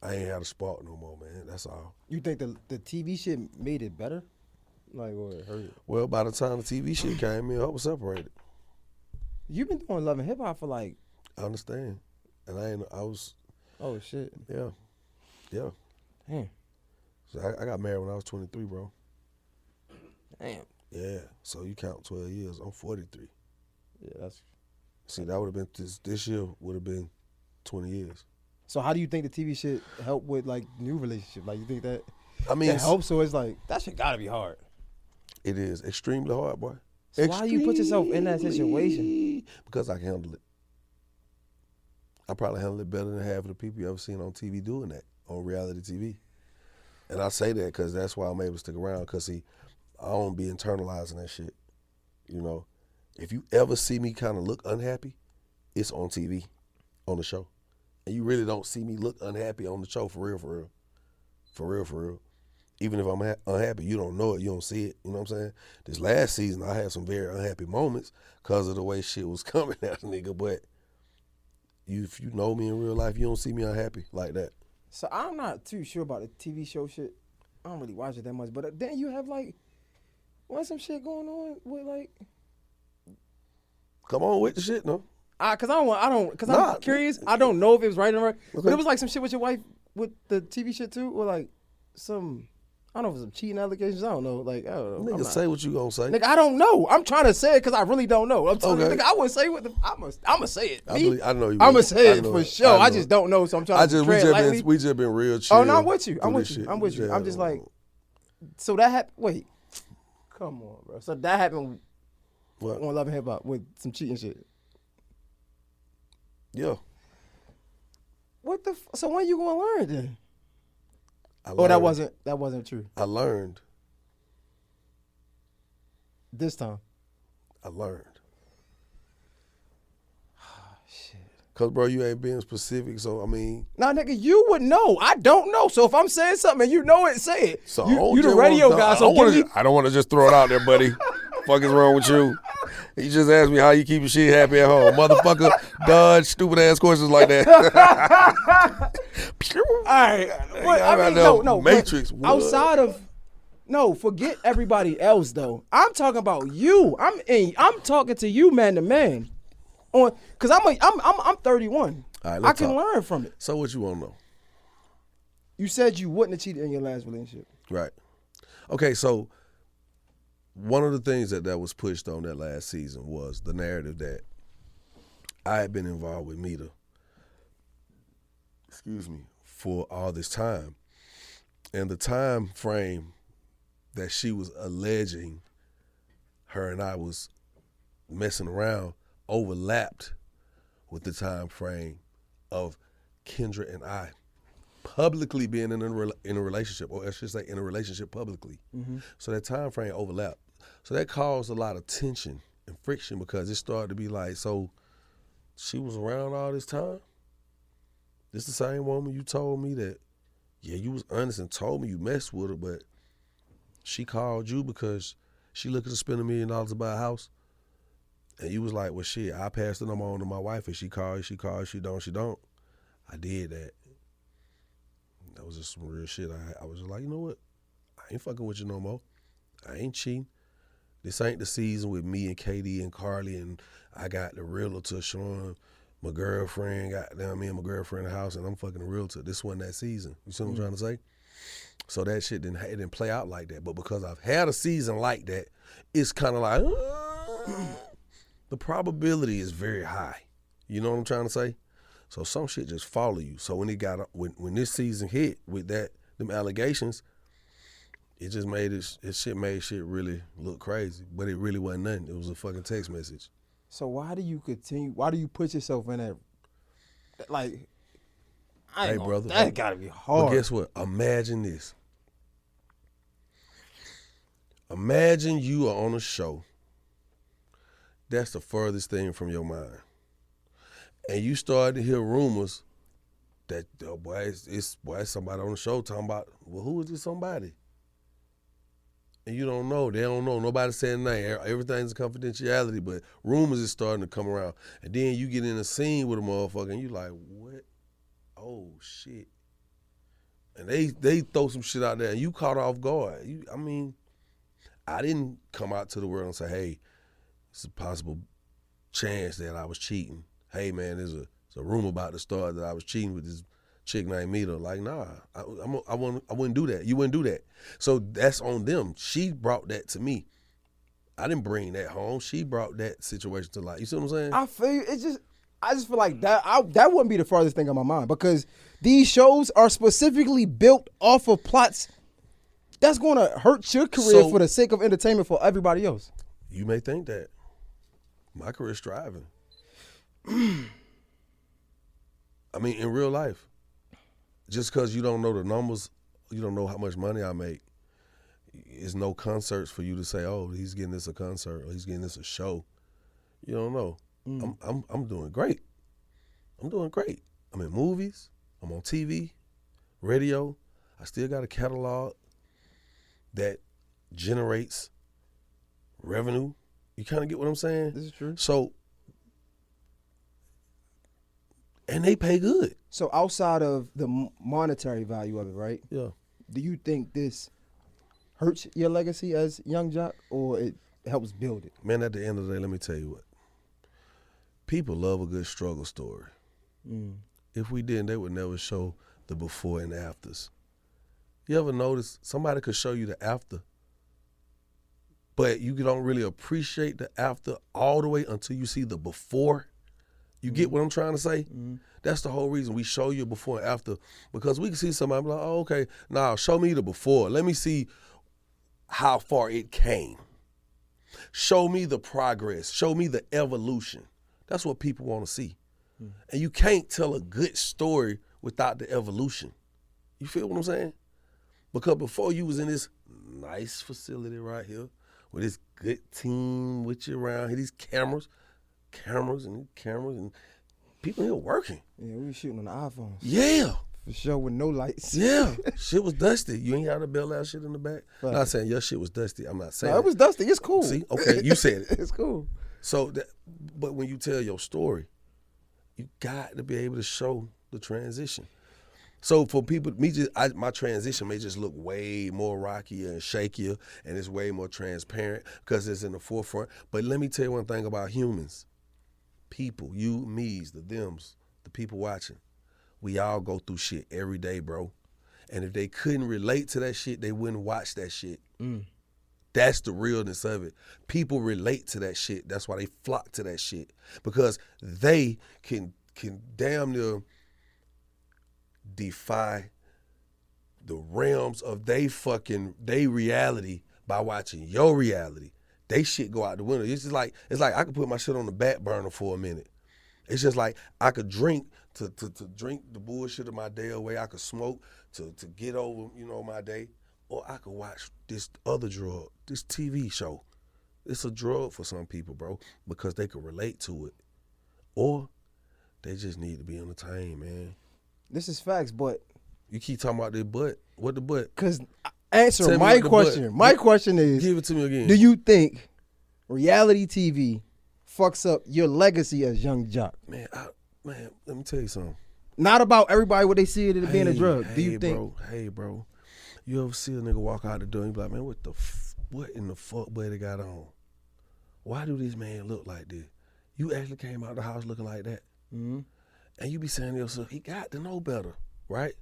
Speaker 1: I ain't had a spark no more, man. That's all.
Speaker 2: You think the TV shit made it better? Like, or it hurt it?
Speaker 1: Well, by the time the TV shit came, me and her was separated.
Speaker 2: You've been doing Love and Hip Hop for like...
Speaker 1: I understand. And I was...
Speaker 2: Oh, shit.
Speaker 1: Yeah.
Speaker 2: Damn.
Speaker 1: So I got married when I was 23, bro.
Speaker 2: Damn.
Speaker 1: Yeah. So you count 12 years. I'm 43.
Speaker 2: Yeah, that's...
Speaker 1: See, that would have been... This year would have been 20 years.
Speaker 2: So how do you think the TV shit help with like new relationship? Like, you think that
Speaker 1: that
Speaker 2: helps? Or it's like, that shit gotta be hard.
Speaker 1: It is extremely hard, boy.
Speaker 2: So why do you put yourself in that situation?
Speaker 1: Because I can handle it. I probably handle it better than half of the people you ever seen on TV doing that, on reality TV. And I say that because that's why I'm able to stick around, because see, I don't be internalizing that shit. If you ever see me kind of look unhappy, it's on TV, on the show. And you really don't see me look unhappy on the show, for real. For real. Even if I'm unhappy, you don't know it, you don't see it, you know what I'm saying? This last season, I had some very unhappy moments because of the way shit was coming out, nigga, but if you know me in real life, you don't see me unhappy like that.
Speaker 2: So I'm not too sure about the TV show shit. I don't really watch it that much, but then you have like, some shit going on with like...
Speaker 1: Come on with the shit, no?
Speaker 2: I'm curious. I don't know if it was right or right,
Speaker 1: okay.
Speaker 2: But it was like some shit with your wife with the TV shit too, or like some, I don't know if it's some cheating allegations. I don't know. Like, I don't know.
Speaker 1: Nigga, say what you gonna say.
Speaker 2: Nigga, I don't know. I'm trying to say it because I really don't know. I'm telling you,
Speaker 1: Okay.
Speaker 2: nigga, I wouldn't say what the. I'm gonna say it.
Speaker 1: I know you.
Speaker 2: I'm gonna
Speaker 1: would.
Speaker 2: say
Speaker 1: I
Speaker 2: it
Speaker 1: know
Speaker 2: for
Speaker 1: it.
Speaker 2: sure. I
Speaker 1: know
Speaker 2: just
Speaker 1: it.
Speaker 2: don't know, so I'm trying to tread lightly.
Speaker 1: We just been real chill.
Speaker 2: Oh no, I'm with you. I'm
Speaker 1: through
Speaker 2: with
Speaker 1: this
Speaker 2: you.
Speaker 1: shit.
Speaker 2: I'm with you.
Speaker 1: Yeah,
Speaker 2: I'm just like, so that happened. Wait, come on, bro. So that happened
Speaker 1: what?
Speaker 2: on Love and Hip Hop with some cheating shit.
Speaker 1: Yeah.
Speaker 2: What the? So when you gonna learn then?
Speaker 1: I
Speaker 2: Oh, that
Speaker 1: learned.
Speaker 2: wasn't true.
Speaker 1: I learned.
Speaker 2: This time.
Speaker 1: I learned.
Speaker 2: Shit.
Speaker 1: Cause bro, you ain't being specific. So I mean,
Speaker 2: Nah, nigga, you would know. I don't know. So if I'm saying something and you know it, say it.
Speaker 1: so
Speaker 2: You the radio guy, so give me.
Speaker 1: I don't want to just throw it out there, buddy. Fuck is wrong with you? You just asked me how you keep your shit happy at home, motherfucker. Dodge stupid ass questions like that.
Speaker 2: All right. What, I mean, no.
Speaker 1: Matrix.
Speaker 2: But outside of, no, forget everybody else though. I'm talking about you. I'm talking to you, man to man. On, cause I'm 31.
Speaker 1: All right,
Speaker 2: I can learn from it.
Speaker 1: So what you want to know?
Speaker 2: You said you wouldn't have cheated in your last relationship.
Speaker 1: Right. Okay, so one of the things that was pushed on that last season was the narrative that I had been involved with Mita, for all this time. And the time frame that she was alleging her and I was messing around overlapped with the time frame of Kendra and I publicly being in a relationship, or I should say in a relationship publicly.
Speaker 2: Mm-hmm.
Speaker 1: So that time frame overlapped. So that caused a lot of tension and friction because it started to be like, so she was around all this time? This the same woman you told me that, yeah, you was honest and told me you messed with her, but she called you because she looking to spend $1 million to buy a house? And you was like, well, shit, I passed the number on to my wife. If she calls, she calls. She don't. I did that. That was just some real shit. I was just like, you know what? I ain't fucking with you no more. I ain't cheating. This ain't the season with me and Katie and Carly and I got the realtor showing my girlfriend, me and my girlfriend in the house and I'm fucking the realtor. This wasn't that season. You see what I'm trying to say? So that shit didn't play out like that. But because I've had a season like that, it's kind of like, the probability is very high. You know what I'm trying to say? So some shit just follow you. So when this season hit with them allegations, it just made made shit really look crazy. But it really wasn't nothing. It was a fucking text message.
Speaker 2: So why do you continue? Why do you put yourself in that? Like,
Speaker 1: Hey, brother.
Speaker 2: That gotta be hard.
Speaker 1: But guess what? Imagine this. Imagine you are on a show. That's the furthest thing from your mind. And you start to hear rumors that, oh boy, it's somebody on the show talking about, well, who is this somebody? And you don't know. They don't know. Nobody saying nothing. Everything's a confidentiality, but rumors is starting to come around. And then you get in a scene with a motherfucker and you like, what? Oh, shit. And they throw some shit out there and you caught off guard. I didn't come out to the world and say, hey, it's a possible chance that I was cheating. Hey, man, there's a rumor about the start that I was cheating with this chick named Mita. Like, nah, I wouldn't do that. You wouldn't do that. So that's on them. She brought that to me. I didn't bring that home. She brought that situation to light. You see what I'm saying?
Speaker 2: I feel you. I just feel like that wouldn't be the farthest thing on my mind because these shows are specifically built off of plots that's going to hurt your career for the sake of entertainment for everybody else.
Speaker 1: You may think that. My career's thriving. I mean, in real life, just because you don't know the numbers, you don't know how much money I make, it's no concerts for you to say, oh, he's getting this a concert or he's getting this a show. You don't know. I'm doing great. I'm doing great. I'm in movies. I'm on TV, radio. I still got a catalog that generates revenue. You kind of get what I'm saying?
Speaker 2: This is true.
Speaker 1: So, and they pay good.
Speaker 2: So outside of the monetary value of it, right?
Speaker 1: Yeah.
Speaker 2: Do you think this hurts your legacy as Young Joc or it helps build it?
Speaker 1: Man, at the end of the day, let me tell you what. People love a good struggle story. If we didn't, they would never show the before and afters. You ever notice somebody could show you the after, but you don't really appreciate the after all the way until you see the before? You get what I'm trying to say? That's the whole reason we show you before and after, because we can see somebody like, oh, okay, now show me the before. Let me see how far it came. Show me the progress. Show me the evolution. That's what people want to see. And you can't tell a good story without the evolution. You feel what I'm saying? Because before you was in this nice facility right here with this good team with you around here, these cameras and people here working.
Speaker 2: Yeah, we were shooting on the iPhones.
Speaker 1: Yeah.
Speaker 2: For sure, with no lights.
Speaker 1: Yeah. Shit was dusty. You ain't had a Bel Air shit in the back?
Speaker 2: Right.
Speaker 1: Not saying your shit was dusty. I'm not saying
Speaker 2: No, it was dusty. It's cool.
Speaker 1: See? Okay, you said it.
Speaker 2: It's cool.
Speaker 1: So, but when you tell your story, you got to be able to show the transition. So for people, my transition may just look way more rockier and shakier, and it's way more transparent because it's in the forefront. But let me tell you one thing about humans. People, you, me's, the thems, the people watching, we all go through shit every day, bro. And if they couldn't relate to that shit, they wouldn't watch that shit. That's the realness of it. People relate to that shit. That's why they flock to that shit. Because they can damn near defy the realms of they reality by watching your reality. They shit go out the window. It's like I could put my shit on the back burner for a minute. It's just like I could drink to drink the bullshit of my day away. I could smoke to get over, my day. Or I could watch this other drug, this TV show. It's a drug for some people, bro, because they can relate to it. Or they just need to be entertained, man.
Speaker 2: This is facts, but
Speaker 1: You keep talking about the butt. What the butt?
Speaker 2: because answer
Speaker 1: Tell me
Speaker 2: my
Speaker 1: what the
Speaker 2: question.
Speaker 1: butt-
Speaker 2: My question is,
Speaker 1: Give it to me again.
Speaker 2: do you think reality TV fucks up your legacy as Young Jock?
Speaker 1: Man, let me tell you something.
Speaker 2: Not about everybody what they see it as being a drug. Do you think?
Speaker 1: Bro, hey, bro. You ever see a nigga walk out the door and you be like, man, what in the fuck boy they got on? Why do this man look like this? You actually came out the house looking like that.
Speaker 2: Mm-hmm.
Speaker 1: And you be saying to yourself, he got to know better, right?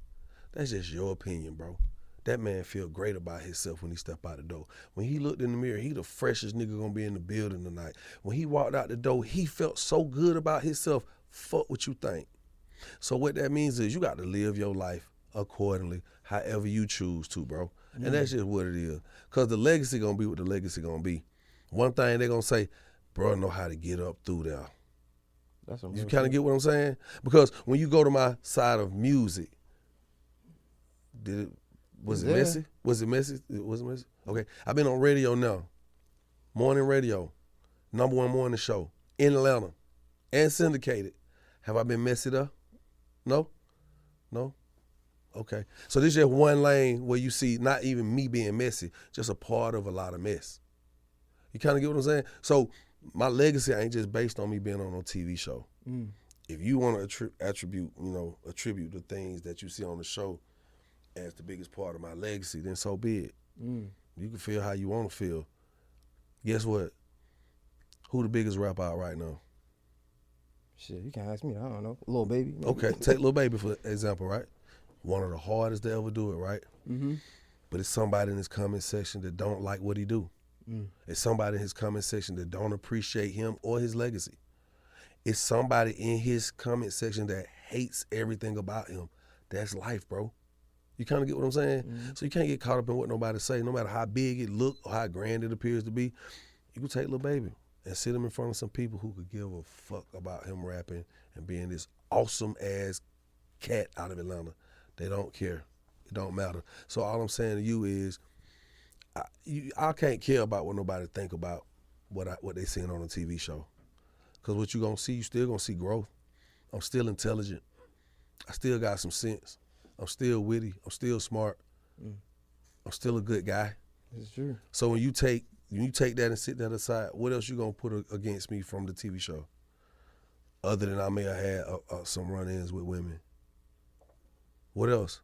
Speaker 1: That's just your opinion, bro. That man feel great about himself when he step out the door. When he looked in the mirror, he the freshest nigga gonna be in the building tonight. When he walked out the door, he felt so good about himself. Fuck what you think. So what that means is you got to live your life accordingly, however you choose to, bro. And that's just what it is. Because the legacy gonna be what the legacy gonna be. One thing they gonna say, bro, know how to get up through there.
Speaker 2: That's what
Speaker 1: You kind of get what I'm saying? Because when you go to my side of music, was it
Speaker 2: Yeah.
Speaker 1: messy? Was it messy? Was it messy? Okay. I've been on radio now. Morning radio. #1 morning show in Atlanta and syndicated. Have I been messy there? No? Okay. So this is just one lane where you see not even me being messy, just a part of a lot of mess. You kind of get what I'm saying? So my legacy ain't just based on me being on a TV show. If you want to attribute the things that you see on the show as the biggest part of my legacy, then so be it. You can feel how you want to feel. Guess what? Who the biggest rapper out right now?
Speaker 2: Shit, you can ask me. I don't know. Lil Baby. Maybe.
Speaker 1: Okay, take Lil Baby for example, right? One of the hardest to ever do it, right?
Speaker 2: Mm-hmm.
Speaker 1: But it's somebody in his comment section that don't like what he do. It's somebody in his comment section that don't appreciate him or his legacy. It's somebody in his comment section that hates everything about him. That's life, bro. You kind of get what I'm saying? So you can't get caught up in what nobody say, no matter how big it look or how grand it appears to be. You can take Lil Baby and sit him in front of some people who could give a fuck about him rapping and being this awesome ass cat out of Atlanta. They don't care. It don't matter. So all I'm saying to you is, I can't care about what nobody think about what they seeing on a TV show. Cause what you gonna see, you still gonna see growth. I'm still intelligent. I still got some sense. I'm still witty. I'm still smart. I'm still a good guy.
Speaker 2: It's true.
Speaker 1: So when you take that and sit that aside, what else you gonna put against me from the TV show? Other than I may have had some run-ins with women. What else?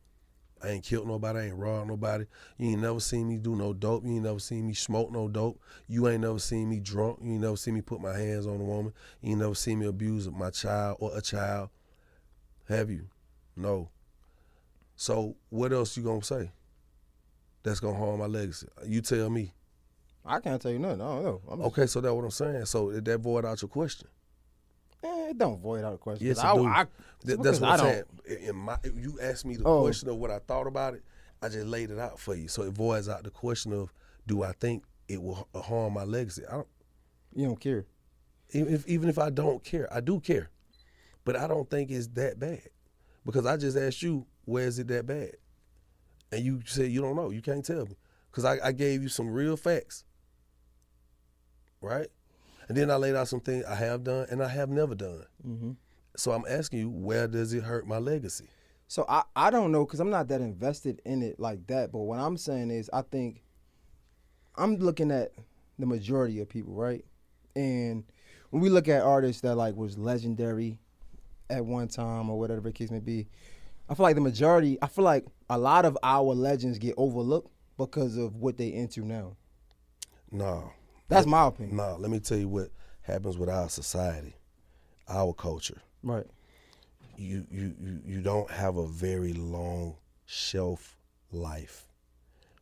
Speaker 1: I ain't killed nobody. I ain't robbed nobody. You ain't never seen me do no dope. You ain't never seen me smoke no dope. You ain't never seen me drunk. You ain't never seen me put my hands on a woman. You ain't never seen me abuse my child or a child. Have you? No. So what else you gonna say? that's gonna harm my legacy? You tell me.
Speaker 2: I can't tell you nothing. I don't know.
Speaker 1: Okay, so that's what I'm saying. So did that void out your question?
Speaker 2: It don't void out the question.
Speaker 1: Yes, it do. That's what I'm saying. You asked me the question of what I thought about it. I just laid it out for you. So it voids out the question of, do I think it will harm my legacy?
Speaker 2: You don't care.
Speaker 1: Even if I don't care, I do care. But I don't think it's that bad. Because I just asked you, where is it that bad? And you said you don't know. You can't tell me. Because I gave you some real facts. Right? And then I laid out some things I have done and I have never done. Mm-hmm. So I'm asking you, where does it hurt my legacy?
Speaker 2: So I don't know, because I'm not that invested in it like that. But what I'm saying is, I think I'm looking at the majority of people, right? And when we look at artists that like was legendary at one time or whatever the case may be, I feel like a lot of our legends get overlooked because of what they into now.
Speaker 1: No.
Speaker 2: That's my opinion.
Speaker 1: No, let me tell you what happens with our society, our culture.
Speaker 2: Right.
Speaker 1: You don't have a very long shelf life.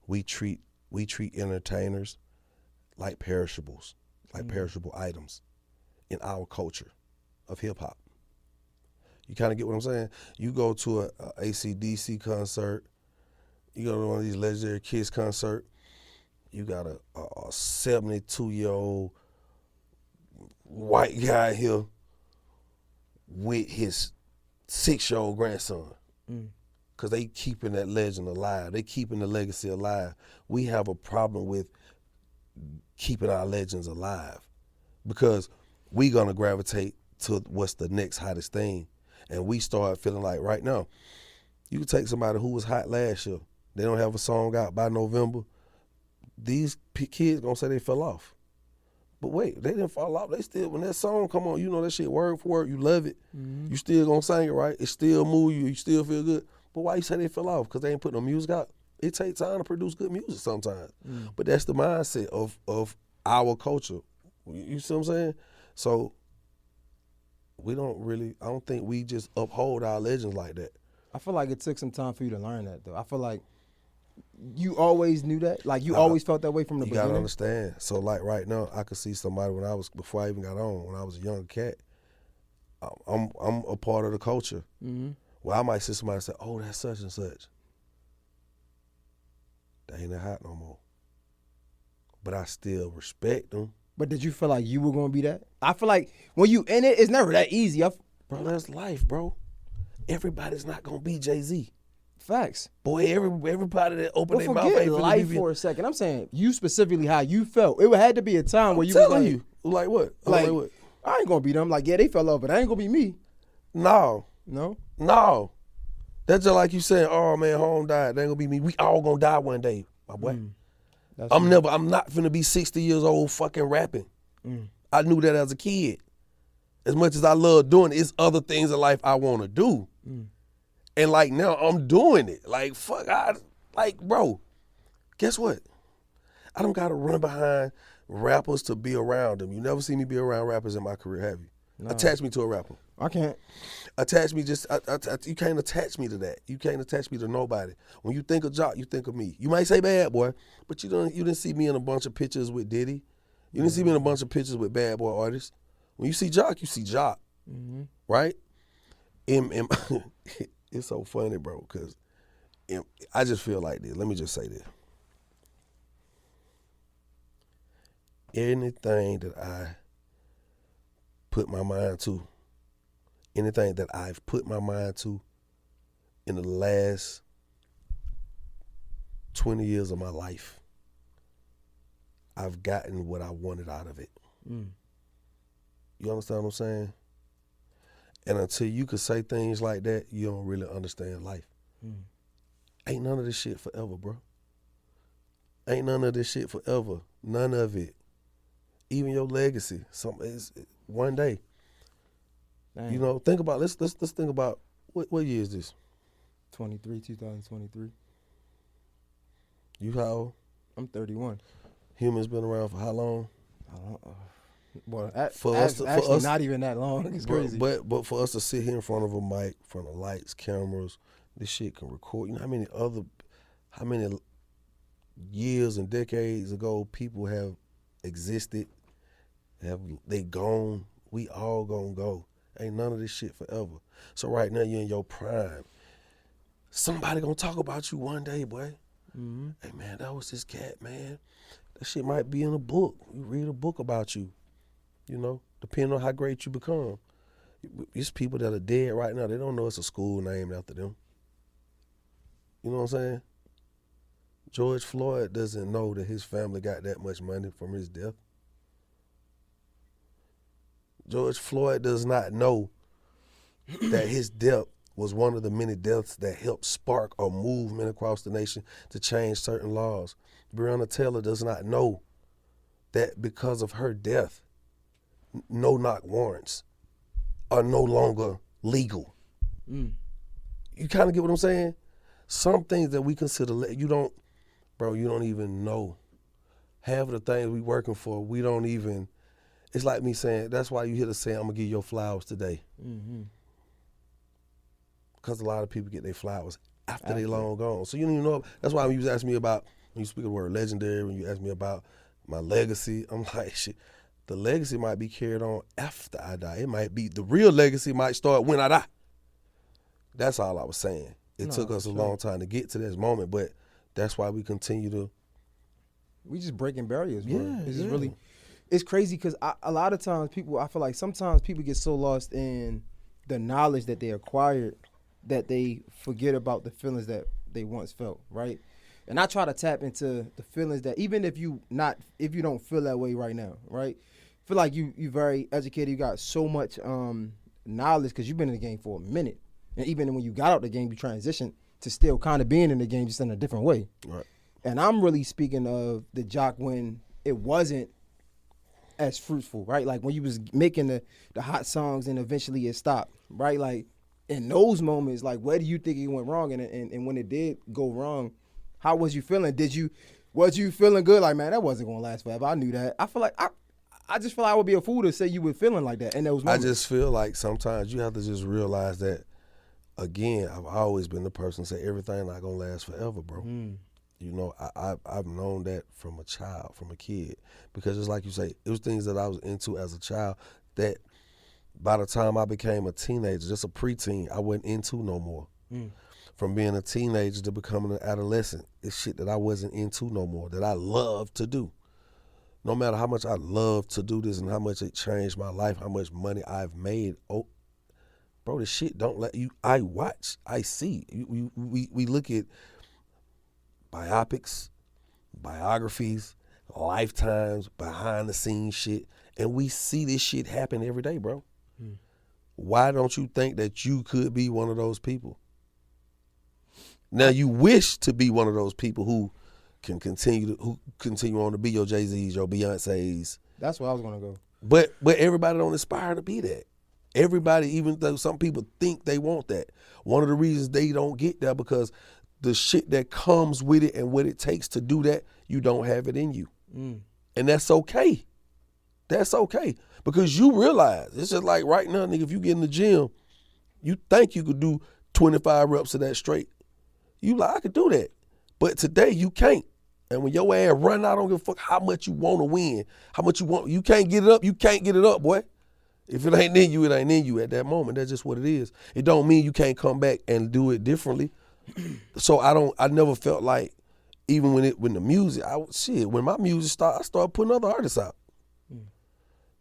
Speaker 1: We treat entertainers like perishables, like perishable items in our culture of hip hop. You kind of get what I'm saying? You go to a AC/DC concert, you go to one of these legendary Kiss concert, you got a 72-year-old white guy here with his 6-year-old grandson. Because they keeping that legend alive. They keeping the legacy alive. We have a problem with keeping our legends alive because we going to gravitate to what's the next hottest thing. And we start feeling like right now, you can take somebody who was hot last year. They don't have a song out by November. These kids gonna say they fell off. But wait, they didn't fall off. They still, when that song come on, you know that shit word for word, you love it. Mm-hmm. You still gonna sing it, right? It still move you, you still feel good. But why you say they fell off? Because they ain't put no music out. It takes time to produce good music sometimes. But that's the mindset of our culture. You see what I'm saying? So I don't think we just uphold our legends like that.
Speaker 2: I feel like it took some time for you to learn that, though. I feel like you always knew that? Like you always felt that way from the beginning?
Speaker 1: You gotta understand. So like right now, I could see somebody before I even got on, when I was a young cat, I'm a part of the culture. Mm-hmm. Well, I might see somebody say, oh, that's such and such. They ain't that hot no more. But I still respect them.
Speaker 2: But did you feel like you were gonna be that? I feel like when you in it, it's never that easy.
Speaker 1: Bro, that's life, bro. Everybody's not gonna be Jay-Z.
Speaker 2: Facts.
Speaker 1: Boy, everybody that opened their mouth
Speaker 2: ain't life for a second. I'm saying you specifically how you felt. It had to be a time where you was like,
Speaker 1: like what?
Speaker 2: Like what? I ain't gonna be them. Like, yeah, they fell off, but I ain't gonna be me.
Speaker 1: No. That's just like you saying, oh man, home died. They ain't gonna be me. We all gonna die one day, my boy. I'm not finna be 60 years old fucking rapping. I knew that as a kid. As much as I love doing it, it's other things in life I wanna do. And like now I'm doing it. Like fuck, bro, guess what? I don't gotta run behind rappers to be around them. You never see me be around rappers in my career, have you? No. Attach me to a rapper.
Speaker 2: I can't.
Speaker 1: Attach me you can't attach me to that. You can't attach me to nobody. When you think of Jock, you think of me. You might say Bad Boy, but you didn't see me in a bunch of pictures with Diddy. You didn't see me in a bunch of pictures with Bad Boy artists. When you see Jock, you see Jock. Right? It's so funny, bro, because I just feel like this. Let me just say this. Anything that I put my mind to, anything that I've put my mind to in the last 20 years of my life, I've gotten what I wanted out of it. You understand what I'm saying? And until you could say things like that, you don't really understand life. Ain't none of this shit forever, bro. Ain't none of this shit forever. None of it. Even your legacy. One day. Dang. You know, think about, let's think about, what year is this?
Speaker 2: 2023.
Speaker 1: You how old?
Speaker 2: I'm 31.
Speaker 1: Humans been around for how long?
Speaker 2: Well, actually, not even that long. It's crazy.
Speaker 1: But for us to sit here in front of a mic, in front of lights, cameras, this shit can record. You know how many years and decades ago, people have existed, they gone. We all gonna go. Ain't none of this shit forever. So right now you're in your prime. Somebody gonna talk about you one day, boy.
Speaker 2: Mm-hmm.
Speaker 1: Hey man, that was this cat, man. That shit might be in a book. You read a book about you, you know, depending on how great you become. It's people that are dead right now. They don't know it's a school named after them. You know what I'm saying? George Floyd doesn't know that his family got that much money from his death. George Floyd does not know that his death was one of the many deaths that helped spark a movement across the nation to change certain laws. Breonna Taylor does not know that because of her death, no-knock warrants are no longer legal. You kind of get what I'm saying? Some things that we consider, you don't even know. Half of the things we working for, we don't even, it's like me saying, that's why you hear the saying, I'm gonna give you your flowers today. Because a lot of people get their flowers after they long gone. So you don't even know, that's why when you ask me about, when you speak of the word legendary, when you ask me about my legacy, I'm like, shit, the legacy might be carried on after I die. It might be, the real legacy might start when I die. That's all I was saying. It took us a long time to get to this moment, but that's why we continue to.
Speaker 2: We just breaking barriers, bro.
Speaker 1: Yeah,
Speaker 2: It's just really, it's crazy because a lot of times I feel like sometimes people get so lost in the knowledge that they acquired that they forget about the feelings that they once felt, right? And I try to tap into the feelings that even if you don't feel that way right now, right? Feel like you very educated, you got so much knowledge because you've been in the game for a minute. And even when you got out the game, you transitioned to still kind of being in the game just in a different way.
Speaker 1: Right.
Speaker 2: And I'm really speaking of the Jock when it wasn't as fruitful, right? Like when you was making the hot songs and eventually it stopped, right? Like in those moments, like where do you think it went wrong? And when it did go wrong, how was you feeling? Was you feeling good? Like, man, that wasn't gonna last forever. I knew that. I feel like I just feel like I would be a fool to say you were feeling like that in those moments.
Speaker 1: I just feel like sometimes you have to just realize that, again, I've always been the person to say everything not gonna last forever, bro. You know, I've known that from a child, from a kid, because it's like you say, it was things that I was into as a child that by the time I became a teenager, just a preteen, I wasn't into no more. From being a teenager to becoming an adolescent, it's shit that I wasn't into no more, that I love to do. No matter how much I love to do this and how much it changed my life, how much money I've made, bro, this shit don't let you, I watch, I see. We look at biopics, biographies, lifetimes, behind the scenes shit, and we see this shit happen every day, bro. Why don't you think that you could be one of those people? Now you wish to be one of those people who can continue on to be your Jay-Z's, your Beyonce's.
Speaker 2: That's where I was gonna go.
Speaker 1: But everybody don't aspire to be that. Everybody, even though some people think they want that, one of the reasons they don't get that because the shit that comes with it and what it takes to do that, you don't have it in you. And that's okay. That's okay. Because you realize, it's just like right now, nigga, if you get in the gym, you think you could do 25 reps of that straight. You like, I could do that. But today you can't. And when your ass run out, I don't give a fuck how much you want to win, how much you want, you can't get it up, you can't get it up, boy. If it ain't in you, it ain't in you at that moment. That's just what it is. It don't mean you can't come back and do it differently. So I never felt like, even when the music, when my music started, I started putting other artists out.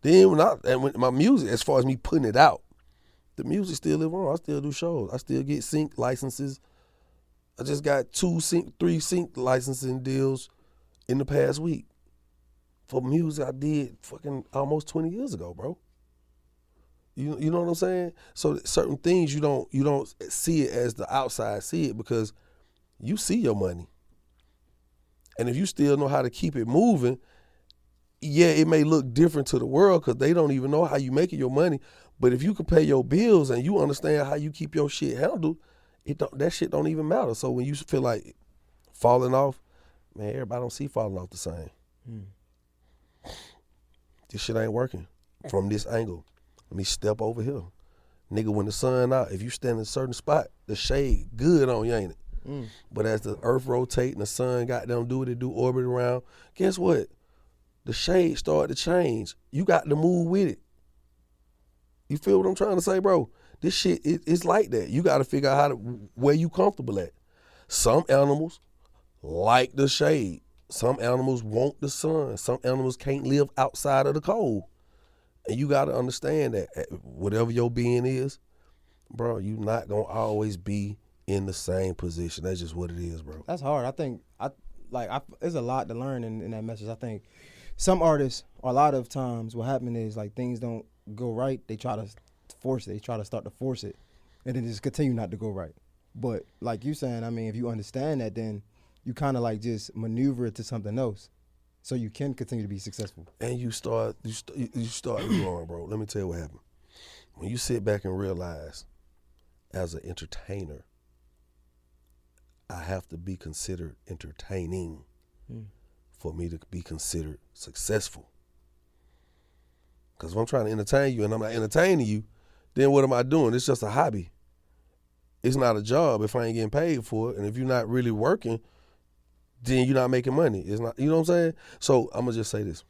Speaker 1: Then when my music, as far as me putting it out, the music still live on. I still do shows. I still get sync licenses. I just got 3 sync licensing deals in the past week for music I did fucking almost 20 years ago, bro. You know what I'm saying? So certain things you don't see it as the outside see it because you see your money. And if you still know how to keep it moving, yeah, it may look different to the world because they don't even know how you making your money. But if you can pay your bills and you understand how you keep your shit handled, that shit don't even matter. So when you feel like falling off, man, everybody don't see falling off the same. This shit ain't working from this angle. Let me step over here. Nigga, when the sun out, if you stand in a certain spot, the shade good on you, ain't it? But as the earth rotate and the sun got them do what it do, orbit around, guess what? The shade started to change. You got to move with it. You feel what I'm trying to say, bro? This shit, it's like that. You got to figure out where you comfortable at. Some animals like the shade. Some animals want the sun. Some animals can't live outside of the cold. And you got to understand that whatever your being is, bro, you not going to always be in the same position. That's just what it is, bro.
Speaker 2: That's hard. I think there's a lot to learn in that message. I think some artists, or a lot of times, what happens is like things don't go right. They try to force it. They try to start to force it, and then just continue not to go right. But like you saying, I mean, if you understand that, then you kind of like just maneuver it to something else, so you can continue to be successful.
Speaker 1: And you start growing, bro. Let me tell you what happened. When you sit back and realize, as an entertainer, I have to be considered entertaining for me to be considered successful. Because if I'm trying to entertain you and I'm not entertaining you, then what am I doing? It's just a hobby. It's not a job if I ain't getting paid for it. And if you're not really working, then you're not making money. It's not, you know what I'm saying? So I'm going to just say this,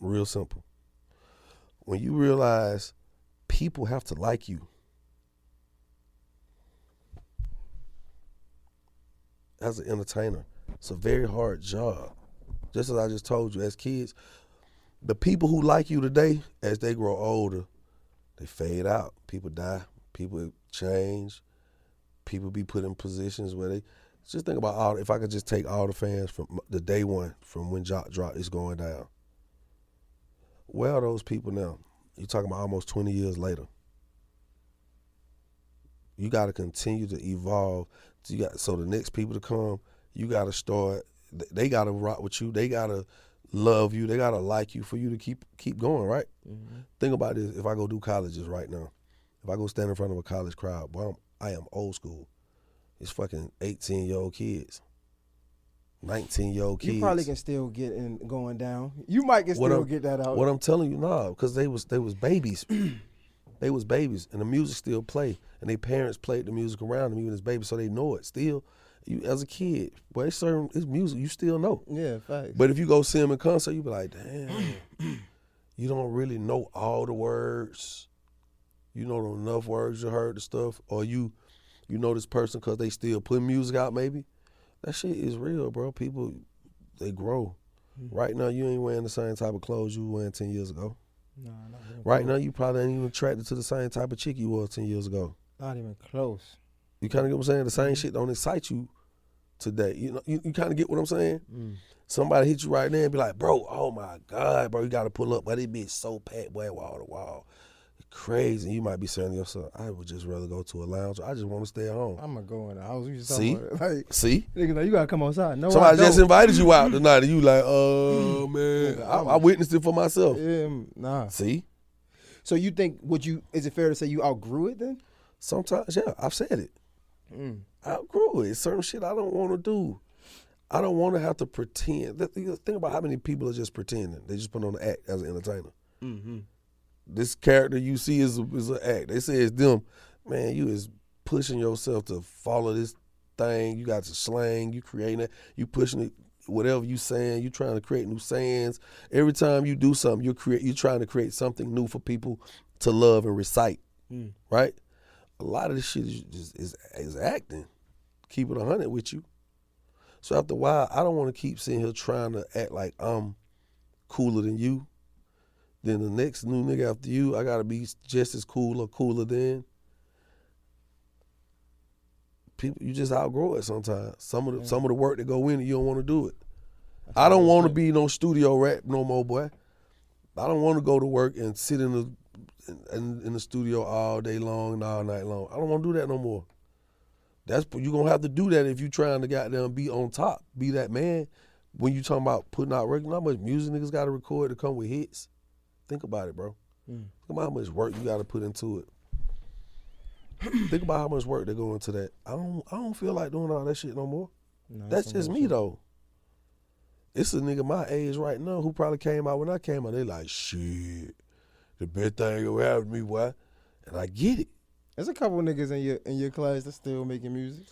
Speaker 1: real simple. When you realize people have to like you, as an entertainer, it's a very hard job. Just as I just told you, as kids, the people who like you today, as they grow older, they fade out. People die. People change. People be put in positions where they, just think about if I could just take all the fans from the day one, from when Jock dropped, it's going down. Where are those people now? You're talking about almost 20 years later. You got to continue to evolve. So the next people to come, you got to start, they got to rock with you. They got to love you. They got to like you for you to keep going, right? Mm-hmm. Think about this. If I go do colleges right now, if I go stand in front of a college crowd, boy, I am old school. It's fucking 18-year-old kids, 19-year-old kids.
Speaker 2: You probably can still get in going down. You might can still get that out.
Speaker 1: What I'm telling you, nah, because they was babies. They was babies, and the music still play, and their parents played the music around them even as babies, so they know it still. You as a kid, boy, it's music you still know.
Speaker 2: Yeah, facts.
Speaker 1: But if you go see them in concert, you be like, damn, you don't really know all the words. You know enough words, you heard the stuff, or you know this person because they still put music out maybe. That shit is real, bro. People, they grow. Right now, you ain't wearing the same type of clothes you were wearing 10 years ago.
Speaker 2: Nah, not even
Speaker 1: right
Speaker 2: close.
Speaker 1: now, you probably ain't even attracted to the same type of chick you was 10 years ago.
Speaker 2: Not even close.
Speaker 1: You kind of get what I'm saying? The same shit don't excite you today. You know, you kind of get what I'm saying? Somebody hit you right there and be like, bro, oh my God, bro, you got to pull up. But it be so packed, boy, wall to wall. Crazy. You might be saying to yourself, I would just rather go to a lounge. I just want to stay at home.
Speaker 2: I'm going to go in the house. You just
Speaker 1: See?
Speaker 2: See? Niggas like, you got to come outside. No,
Speaker 1: somebody just invited you out tonight and you like, oh, man. I witnessed it for myself.
Speaker 2: Yeah, nah.
Speaker 1: See?
Speaker 2: So you think, is it fair to say you outgrew it then?
Speaker 1: Sometimes, yeah, I've said it. I outgrew it. It's certain shit I don't want to do. I don't want to have to pretend. Think about how many people are just pretending. They just put on an act as an entertainer. Mm-hmm. This character you see is an act. They say it's them. Man, you is pushing yourself to follow this thing. You got the slang. You creating it. You pushing it. Whatever you saying, you trying to create new sayings. Every time you do something, you're trying to create something new for people to love and recite. Right? A lot of this shit is acting. Keep it 100 with you. So after a while, I don't want to keep sitting here trying to act like I'm cooler than you. Then the next new nigga after you, I gotta be just as cool or cooler than. People, you just outgrow it sometimes. Some of the work that go in, you don't want to do it. I don't want to be no studio rap no more, boy. I don't want to go to work and sit in the studio all day long and all night long. I don't want to do that no more. You gonna have to do that if you trying to goddamn be on top, be that man. When you talking about putting out records, how much music niggas got to record to come with hits. Think about it, bro. Think about how much work you got to put into it. Think about how much work they go into that. I don't feel like doing all that shit no more. No, that's just me though. It's a nigga my age right now who probably came out when I came out. They like, shit, the best thing ever happened to me, boy. And I get it.
Speaker 2: There's a couple niggas in your class that's still making music.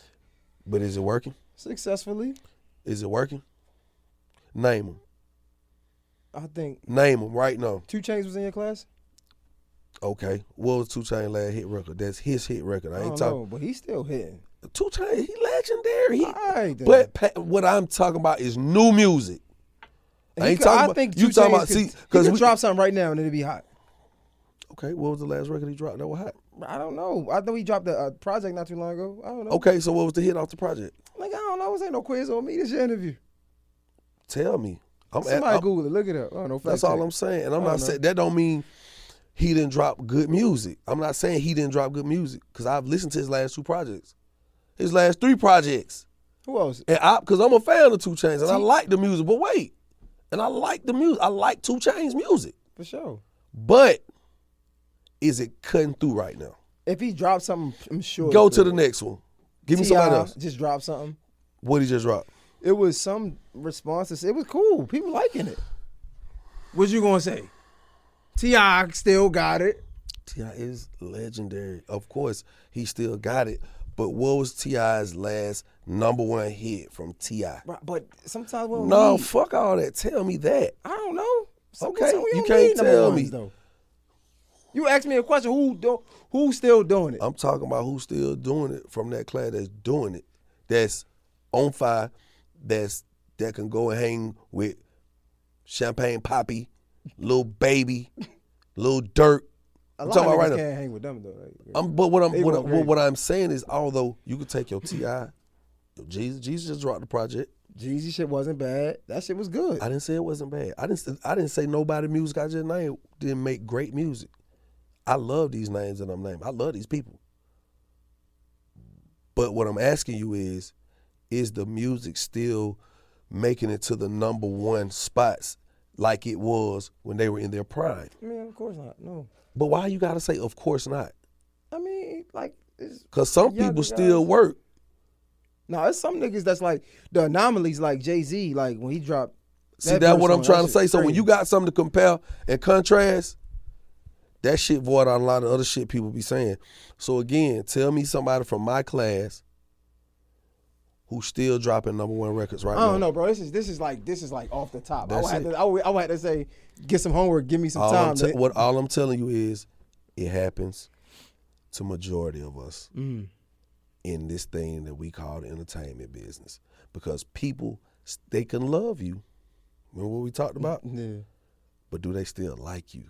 Speaker 1: But is it working?
Speaker 2: successfully.
Speaker 1: Is it working? Name them.
Speaker 2: I think
Speaker 1: Name them right now.
Speaker 2: 2 Chainz was in your class.
Speaker 1: Okay. What was 2 Chainz last hit record? That's his hit record. I
Speaker 2: I
Speaker 1: ain't
Speaker 2: don't
Speaker 1: talking.
Speaker 2: know, but he's still hitting.
Speaker 1: 2 Chainz, he legendary.
Speaker 2: All right, then.
Speaker 1: But what I'm talking about is new music. I ain't talking about.
Speaker 2: think
Speaker 1: You
Speaker 2: 2
Speaker 1: talking
Speaker 2: Chainz
Speaker 1: about? See,
Speaker 2: he
Speaker 1: because
Speaker 2: could drop something right now and it'd be hot.
Speaker 1: Okay, what was the last record he dropped that was hot?
Speaker 2: I don't know. I know he dropped a project not too long ago. I don't know.
Speaker 1: Okay, so what was the hit off the project?
Speaker 2: Like, I don't know. This ain't no quiz on me. This your interview.
Speaker 1: Tell me.
Speaker 2: Somebody Google it. Look it up. I don't know.
Speaker 1: That's all I'm saying. And I'm not saying that don't mean he didn't drop good music. I'm not saying he didn't drop good music because I've listened to his last 2 projects, his last 3 projects.
Speaker 2: Who else?
Speaker 1: And because I'm a fan of 2 Chainz and I like the music. But wait, and I like the music. I like 2 Chainz music.
Speaker 2: For sure.
Speaker 1: But is it cutting through right now?
Speaker 2: If he dropped something, I'm sure.
Speaker 1: Go to the next one. Give me somebody else.
Speaker 2: Just dropped something.
Speaker 1: What he just dropped?
Speaker 2: It was some responses. It was cool. People liking it. What you gonna say? T.I. still got it.
Speaker 1: T.I. is legendary. Of course, he still got it. But what was T.I.'s last #1 hit from T.I.?
Speaker 2: But sometimes we don't
Speaker 1: No,
Speaker 2: need.
Speaker 1: fuck all that. Tell me that.
Speaker 2: I don't know.
Speaker 1: Okay,
Speaker 2: Sometimes we
Speaker 1: you
Speaker 2: don't
Speaker 1: can't
Speaker 2: need number
Speaker 1: tell
Speaker 2: ones,
Speaker 1: me.
Speaker 2: though. You asked me a question. Who's still doing it?
Speaker 1: I'm talking about who's still doing it from that class that's doing it. That's on fire. That can go and hang with Champagne Poppy, Lil Baby, Lil Dirt.
Speaker 2: A
Speaker 1: I'm
Speaker 2: lot
Speaker 1: talking
Speaker 2: of
Speaker 1: about
Speaker 2: niggas
Speaker 1: right now.
Speaker 2: can't hang with them though.
Speaker 1: But
Speaker 2: They go crazy.
Speaker 1: what I'm saying is, although you could take your T.I., your Jesus just dropped the project.
Speaker 2: Jeezy shit wasn't bad. That shit was good.
Speaker 1: I didn't say it wasn't bad. I didn't say nobody music I just named didn't make great music. I love these names that I'm naming. I love these people. But what I'm asking you is the music still making it to the #1 spots like it was when they were in their prime?
Speaker 2: I mean, of course not. No.
Speaker 1: But why you gotta say of course not?
Speaker 2: I mean, like,
Speaker 1: Because some
Speaker 2: younger
Speaker 1: people still
Speaker 2: guys.
Speaker 1: work.
Speaker 2: No, it's some niggas that's like the anomalies, like Jay-Z, like when he dropped.
Speaker 1: See, that's what I'm
Speaker 2: verse on,
Speaker 1: trying
Speaker 2: that
Speaker 1: to say.
Speaker 2: shit
Speaker 1: So when
Speaker 2: crazy.
Speaker 1: you got something to compare and contrast, that shit void out a lot of other shit people be saying. So again, tell me somebody from my class who's still dropping #1 records right now.
Speaker 2: I don't know, bro. This is like off the top.
Speaker 1: That's
Speaker 2: I would have to say, get some homework, give me some time.
Speaker 1: All I'm telling you is, it happens to majority of us in this thing that we call the entertainment business, because people, they can love you. Remember what we talked about?
Speaker 2: Yeah.
Speaker 1: But do they still like you?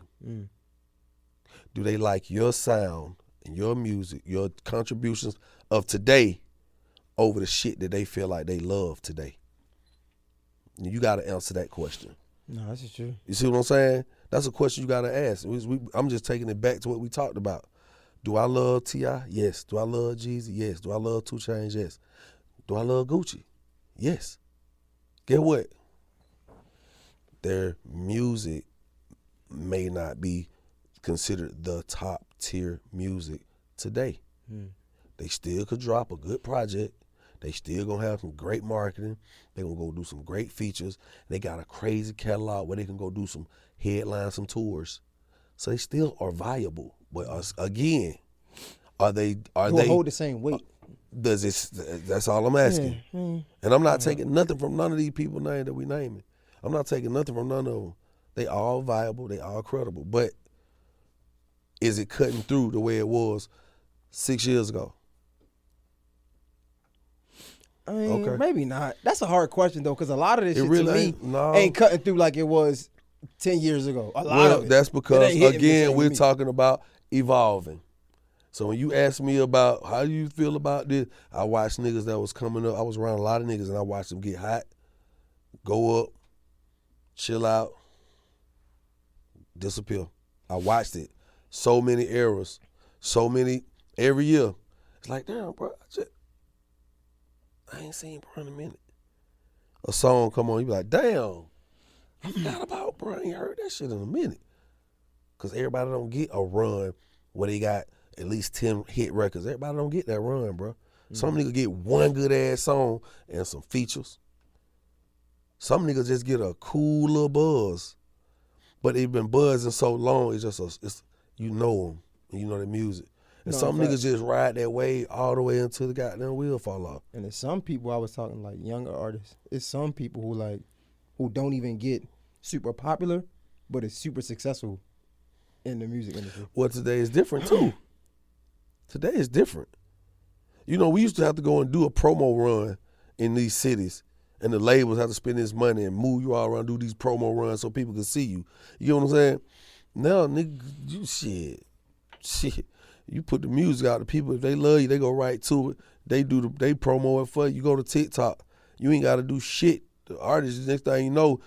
Speaker 1: Do they like your sound and your music, your contributions of today over the shit that they feel like they love today? You got to answer that question.
Speaker 2: No, that's just true.
Speaker 1: You see what I'm saying? That's a question you got to ask. I'm just taking it back to what we talked about. Do I love T.I.? Yes. Do I love Jeezy? Yes. Do I love 2 Chainz? Yes. Do I love Gucci? Yes. Get what? Their music may not be considered the top tier music today. They still could drop a good project. They still gonna have some great marketing. They gonna go do some great features. They got a crazy catalog where they can go do some headlines, some tours. So they still are viable. But again, are they
Speaker 2: hold the same weight?
Speaker 1: That's all I'm asking. And I'm not taking nothing from none of these people named that we naming. I'm not taking nothing from none of them. They all viable. They all credible. But is it cutting through the way it was 6 years ago?
Speaker 2: I mean,
Speaker 1: Okay.
Speaker 2: maybe not. That's a hard question though, because a lot of this shit
Speaker 1: really
Speaker 2: to me ain't cutting through like it was 10 years ago. A lot
Speaker 1: Well,
Speaker 2: of it.
Speaker 1: that's because,
Speaker 2: It ain't hitting the
Speaker 1: again,
Speaker 2: same
Speaker 1: we're
Speaker 2: with me.
Speaker 1: talking about evolving. So when you ask me about how do you feel about this, I watched niggas that was coming up. I was around a lot of niggas and I watched them get hot, go up, chill out, disappear. I watched it. So many eras, so many, every year. It's like, damn, bro, I ain't seen bro in a minute. A song come on, you be like, damn, I forgot about bro. I ain't heard that shit in a minute. Because everybody don't get a run where they got at least 10 hit records. Everybody don't get that run, bro. Some niggas get one good ass song and some features. Some niggas just get a cool little buzz. But they've been buzzing so long, it's just, you know them, and you know their music. And
Speaker 2: No,
Speaker 1: some
Speaker 2: facts.
Speaker 1: niggas just ride that wave all the way until the goddamn wheel fall off.
Speaker 2: And there's some people, I was talking like younger artists. It's some people who don't even get super popular, but is super successful in the music industry.
Speaker 1: Well, today is different too. Today is different. You know, we used to have to go and do a promo run in these cities, and the labels have to spend this money and move you all around, do these promo runs so people can see you. You know what I'm saying? Now, nigga, you shit. You put the music out to people. If they love you, they go right to it. They promo it for you. You go to TikTok. You ain't got to do shit. The artist, next thing you know,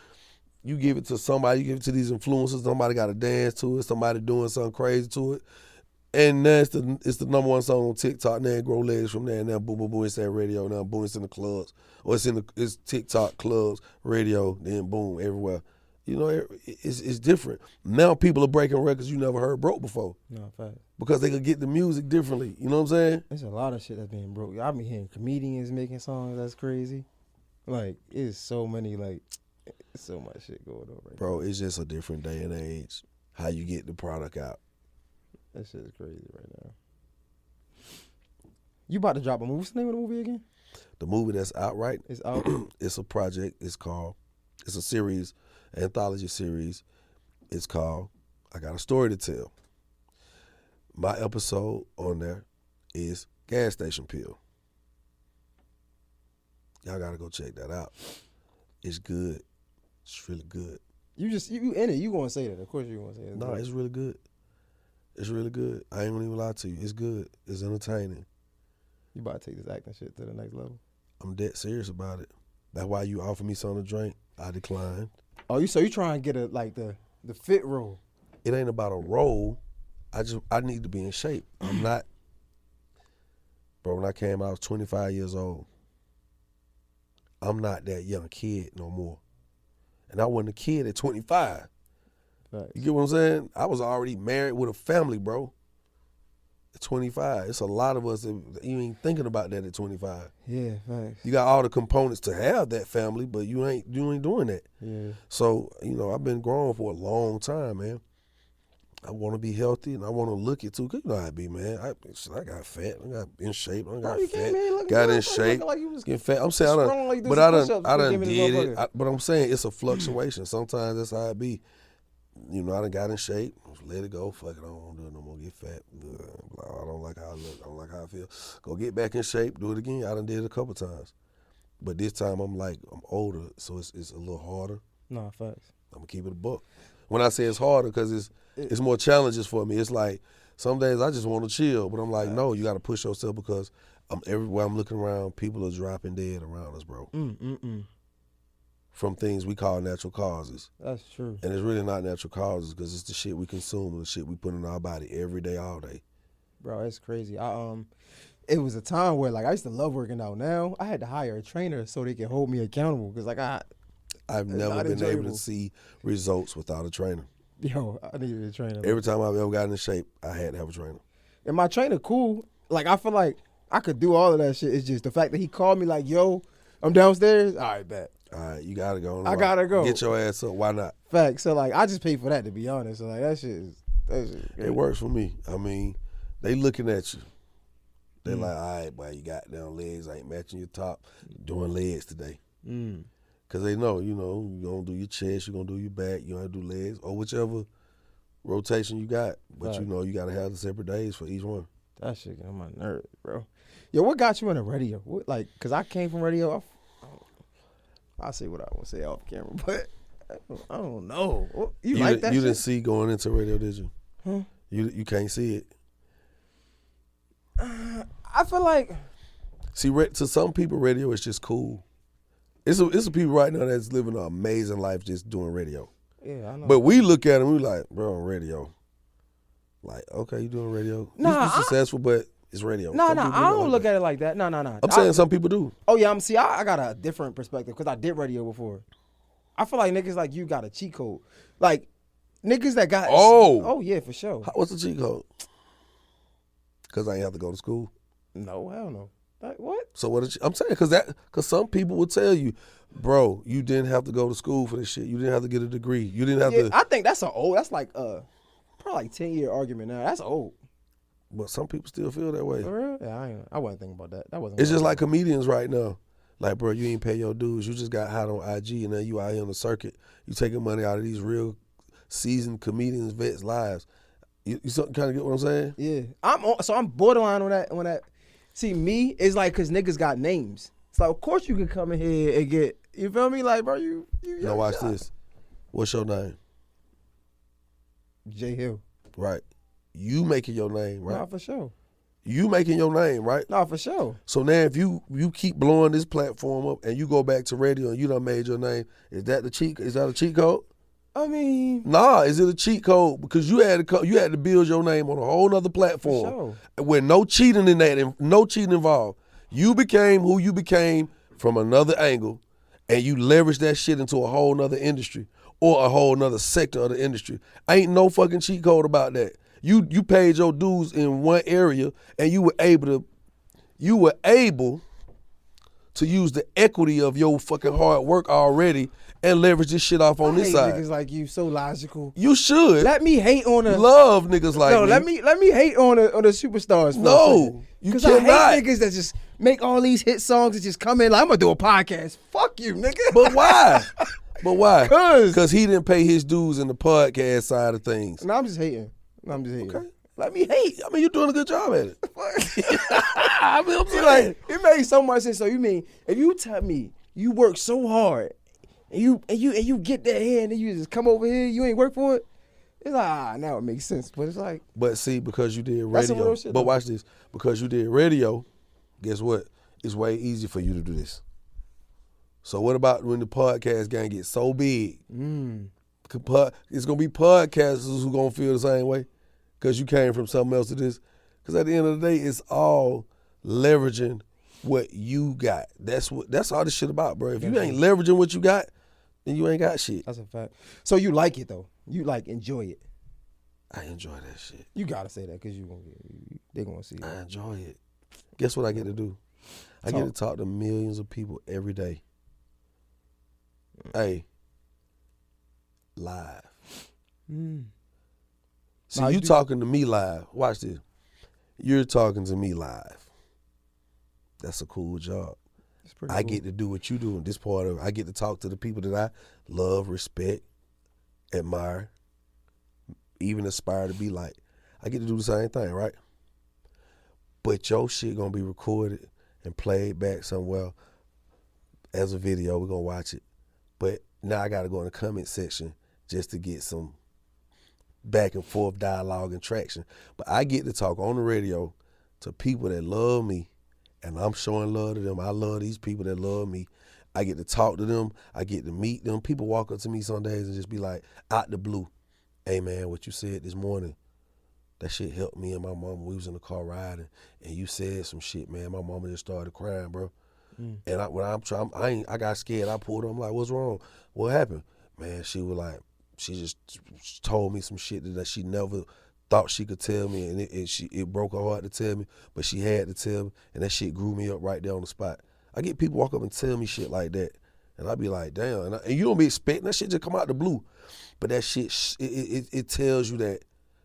Speaker 1: you give it to somebody. You give it to these influencers. Somebody got to dance to it. Somebody doing something crazy to it. And now it's the number one song on TikTok. Now it grow legs from there. Now boom, boom, boom, it's that radio. Now boom, it's in the clubs. Or it's TikTok, clubs, radio, then boom, everywhere. You know, it's different. Now people are breaking records you never heard broke before.
Speaker 2: No, fact.
Speaker 1: Because they could get the music differently. You know what I'm saying?
Speaker 2: There's a lot of shit that's being broke. I've been hearing comedians making songs that's crazy. Like, it's so many, like, it's so much shit going on right
Speaker 1: Bro, it's just a different day and age. How you get the product out.
Speaker 2: now. That shit is crazy right now. You about to drop a movie? What's the name of the movie again?
Speaker 1: The movie that's out right,
Speaker 2: It's out.
Speaker 1: it's a project. It's a series, anthology series. It's called I Got a Story to Tell. My episode on there is Gas Station Pill. Y'all gotta go check that out. It's good. It's really good.
Speaker 2: You in it. You gonna say that? Of course you gonna say it.
Speaker 1: No, it's really good. It's really good. I ain't gonna even lie to you. It's good. It's entertaining.
Speaker 2: You about to take this acting shit to the next level.
Speaker 1: I'm dead serious about it. That's why you offered me something to drink. I declined.
Speaker 2: Oh, you trying to get the fit role?
Speaker 1: It ain't about a role. I need to be in shape. I'm not. Bro, when I came out, I was 25 years old. I'm not that young kid no more. And I wasn't a kid at 25.
Speaker 2: Facts.
Speaker 1: You get what I'm saying? I was already married with a family, bro. At 25. It's a lot of us that you ain't thinking about that at 25.
Speaker 2: Yeah, facts.
Speaker 1: You got all the components to have that family, but you ain't doing that.
Speaker 2: Yeah.
Speaker 1: So, you know, I've been growing for a long time, man. I want to be healthy and I want to look it too. Cause you know how I be, man. I got fat. I got in shape. I got fat. Got in shape. Getting fat. I'm saying but I done did it. But I'm saying it's a fluctuation. Sometimes that's how it be. You know, I done got in shape. Let it go. Fuck it. I don't want to do it no more. Get fat. I don't like how I look. I don't like how I feel. Go get back in shape. Do it again. I done did it a couple times. But this time I'm older, so it's a little harder.
Speaker 2: No, facts.
Speaker 1: I'm gonna keep it a buck. When I say it's harder, because it's more challenges for me. It's like some days I just want to chill, but I'm like, no, you got to push yourself because everywhere I'm looking around, people are dropping dead around us, bro. From things we call natural causes.
Speaker 2: That's true.
Speaker 1: And it's really not natural causes because it's the shit we consume and the shit we put in our body every day, all day.
Speaker 2: Bro, it's crazy. It was a time where like I used to love working out. Now I had to hire a trainer so they can hold me accountable because like
Speaker 1: I've never been able to see results without a trainer.
Speaker 2: Yo, I needed a trainer.
Speaker 1: Every time I've ever gotten in shape, I had to have a trainer.
Speaker 2: And my trainer cool. Like I feel like I could do all of that shit. It's just the fact that he called me like, yo, I'm downstairs. All right, bet.
Speaker 1: All right, you gotta go.
Speaker 2: I gotta go.
Speaker 1: Get your ass up. Why not?
Speaker 2: Fact. So like I just pay for that to be honest. So like that shit
Speaker 1: it works for me. I mean, they looking at you. They like, all right, boy, you got down legs ain't matching your top. Doing legs today. Because they know, you're going to do your chest, you're going to do your back, you're going to do legs, or whichever rotation you got. But
Speaker 2: right.
Speaker 1: you got to have the separate days for each one.
Speaker 2: That shit get on my nerves, bro. Yo, what got you in the radio? Because I came from radio. I'll say what I want to say off camera, but I don't know. You like that
Speaker 1: You
Speaker 2: shit?
Speaker 1: didn't see going into radio, did you?
Speaker 2: Huh?
Speaker 1: You can't see it.
Speaker 2: I feel like...
Speaker 1: See, to some people, radio is just cool. It's a people right now that's living an amazing life just doing radio.
Speaker 2: Yeah, I know.
Speaker 1: But we look at them, we like, bro, on radio. Like, okay, you doing radio.
Speaker 2: Nah,
Speaker 1: you successful, but it's radio.
Speaker 2: I don't look at it like that. No.
Speaker 1: I'm saying some people do.
Speaker 2: Oh, yeah, I got a different perspective because I did radio before. I feel like niggas like you got a cheat code. Like, niggas that got... Oh, yeah, for sure.
Speaker 1: What's the cheat code? Because I ain't have to go to school.
Speaker 2: No, hell no. Like, what?
Speaker 1: So what? I'm saying because some people will tell you, bro, you didn't have to go to school for this shit. You didn't have to get a degree. You didn't have to.
Speaker 2: I think that's like probably like 10-year argument now. That's old.
Speaker 1: But some people still feel that way.
Speaker 2: For real? Yeah, I wasn't thinking about that. That wasn't.
Speaker 1: It's just like comedians right now. Like, bro, you ain't pay your dues. You just got hot on IG, and then you out here on the circuit. You taking money out of these real seasoned comedians, vets' lives. You kind of get what I'm saying?
Speaker 2: Yeah, I'm borderline on that. See, me, it's like because niggas got names. So of course you can come in here and get, you feel me? Like, bro, you
Speaker 1: Now watch this. What's your name?
Speaker 2: J Hill.
Speaker 1: Right. You making your name, right?
Speaker 2: Nah, for sure.
Speaker 1: You making your name, right?
Speaker 2: Nah, for sure.
Speaker 1: So now if you keep blowing this platform up and you go back to radio and you done made your name, is that a cheat code?
Speaker 2: I mean,
Speaker 1: Nah, is it a cheat code? Because you had to build your name on a whole nother platform with no cheating in that, and no cheating involved. You became who you became from another angle, and you leveraged that shit into a whole nother industry or a whole nother sector of the industry. Ain't no fucking cheat code about that. You paid your dues in one area, and you were able to use the equity of your fucking hard work already and leverage this shit off on this side.
Speaker 2: Niggas like you so logical.
Speaker 1: You should.
Speaker 2: Let me hate on
Speaker 1: love niggas like me.
Speaker 2: Let me hate on the superstars.
Speaker 1: No, you cannot.
Speaker 2: Because I hate niggas that just make all these hit songs and just come in like, I'm gonna do a podcast. Fuck you, nigga.
Speaker 1: But why?
Speaker 2: Because
Speaker 1: he didn't pay his dues in the podcast side of things.
Speaker 2: No, I'm just hating.
Speaker 1: Okay. Let me hate. I mean, you're doing a good job at it.
Speaker 2: I mean, I'm like, it made so much sense. So you mean if you tell me you work so hard and you get that here and then you just come over here, you ain't work for it? It's like, now it makes sense. But it's like,
Speaker 1: but see, because you did radio, but watch this. Because you did radio, guess what? It's way easier for you to do this. So what about when the podcast game gets so big? It's gonna be podcasters who gonna feel the same way. Because you came from something else to this. Because at the end of the day, it's all leveraging what you got. That's all this shit about, bro. If you ain't leveraging what you got, then you ain't got shit.
Speaker 2: That's a fact. So you like it though? You like enjoy it?
Speaker 1: I enjoy that shit.
Speaker 2: You gotta say that because they gonna see it.
Speaker 1: I enjoy it. Guess what I get to do? I get to talk to millions of people every day. Hey, live. See, you talking to me live. Watch this. You're talking to me live. That's a cool job. I get to do what you do in this part of it. I get to talk to the people that I love, respect, admire, even aspire to be like. I get to do the same thing, right? But your shit gonna be recorded and played back somewhere as a video. We're gonna watch it. But now I gotta go in the comment section just to get some back and forth dialogue and traction. But I get to talk on the radio to people that love me, and I'm showing love to them. I love these people that love me. I get to talk to them. I get to meet them. People walk up to me some days and just be like, out the blue, hey man, what you said this morning, that shit helped me and my mama. We was in the car riding, and you said some shit, man. My mama just started crying, bro. And I got scared. I pulled her. I'm like, what's wrong? What happened? Man, she was like, she just told me some shit that she never thought she could tell me, and it broke her heart to tell me, but she had to tell me, and that shit grew me up right there on the spot. I get people walk up and tell me shit like that, and I be like, damn, and you don't be expecting that shit to come out the blue, but that shit, it tells you that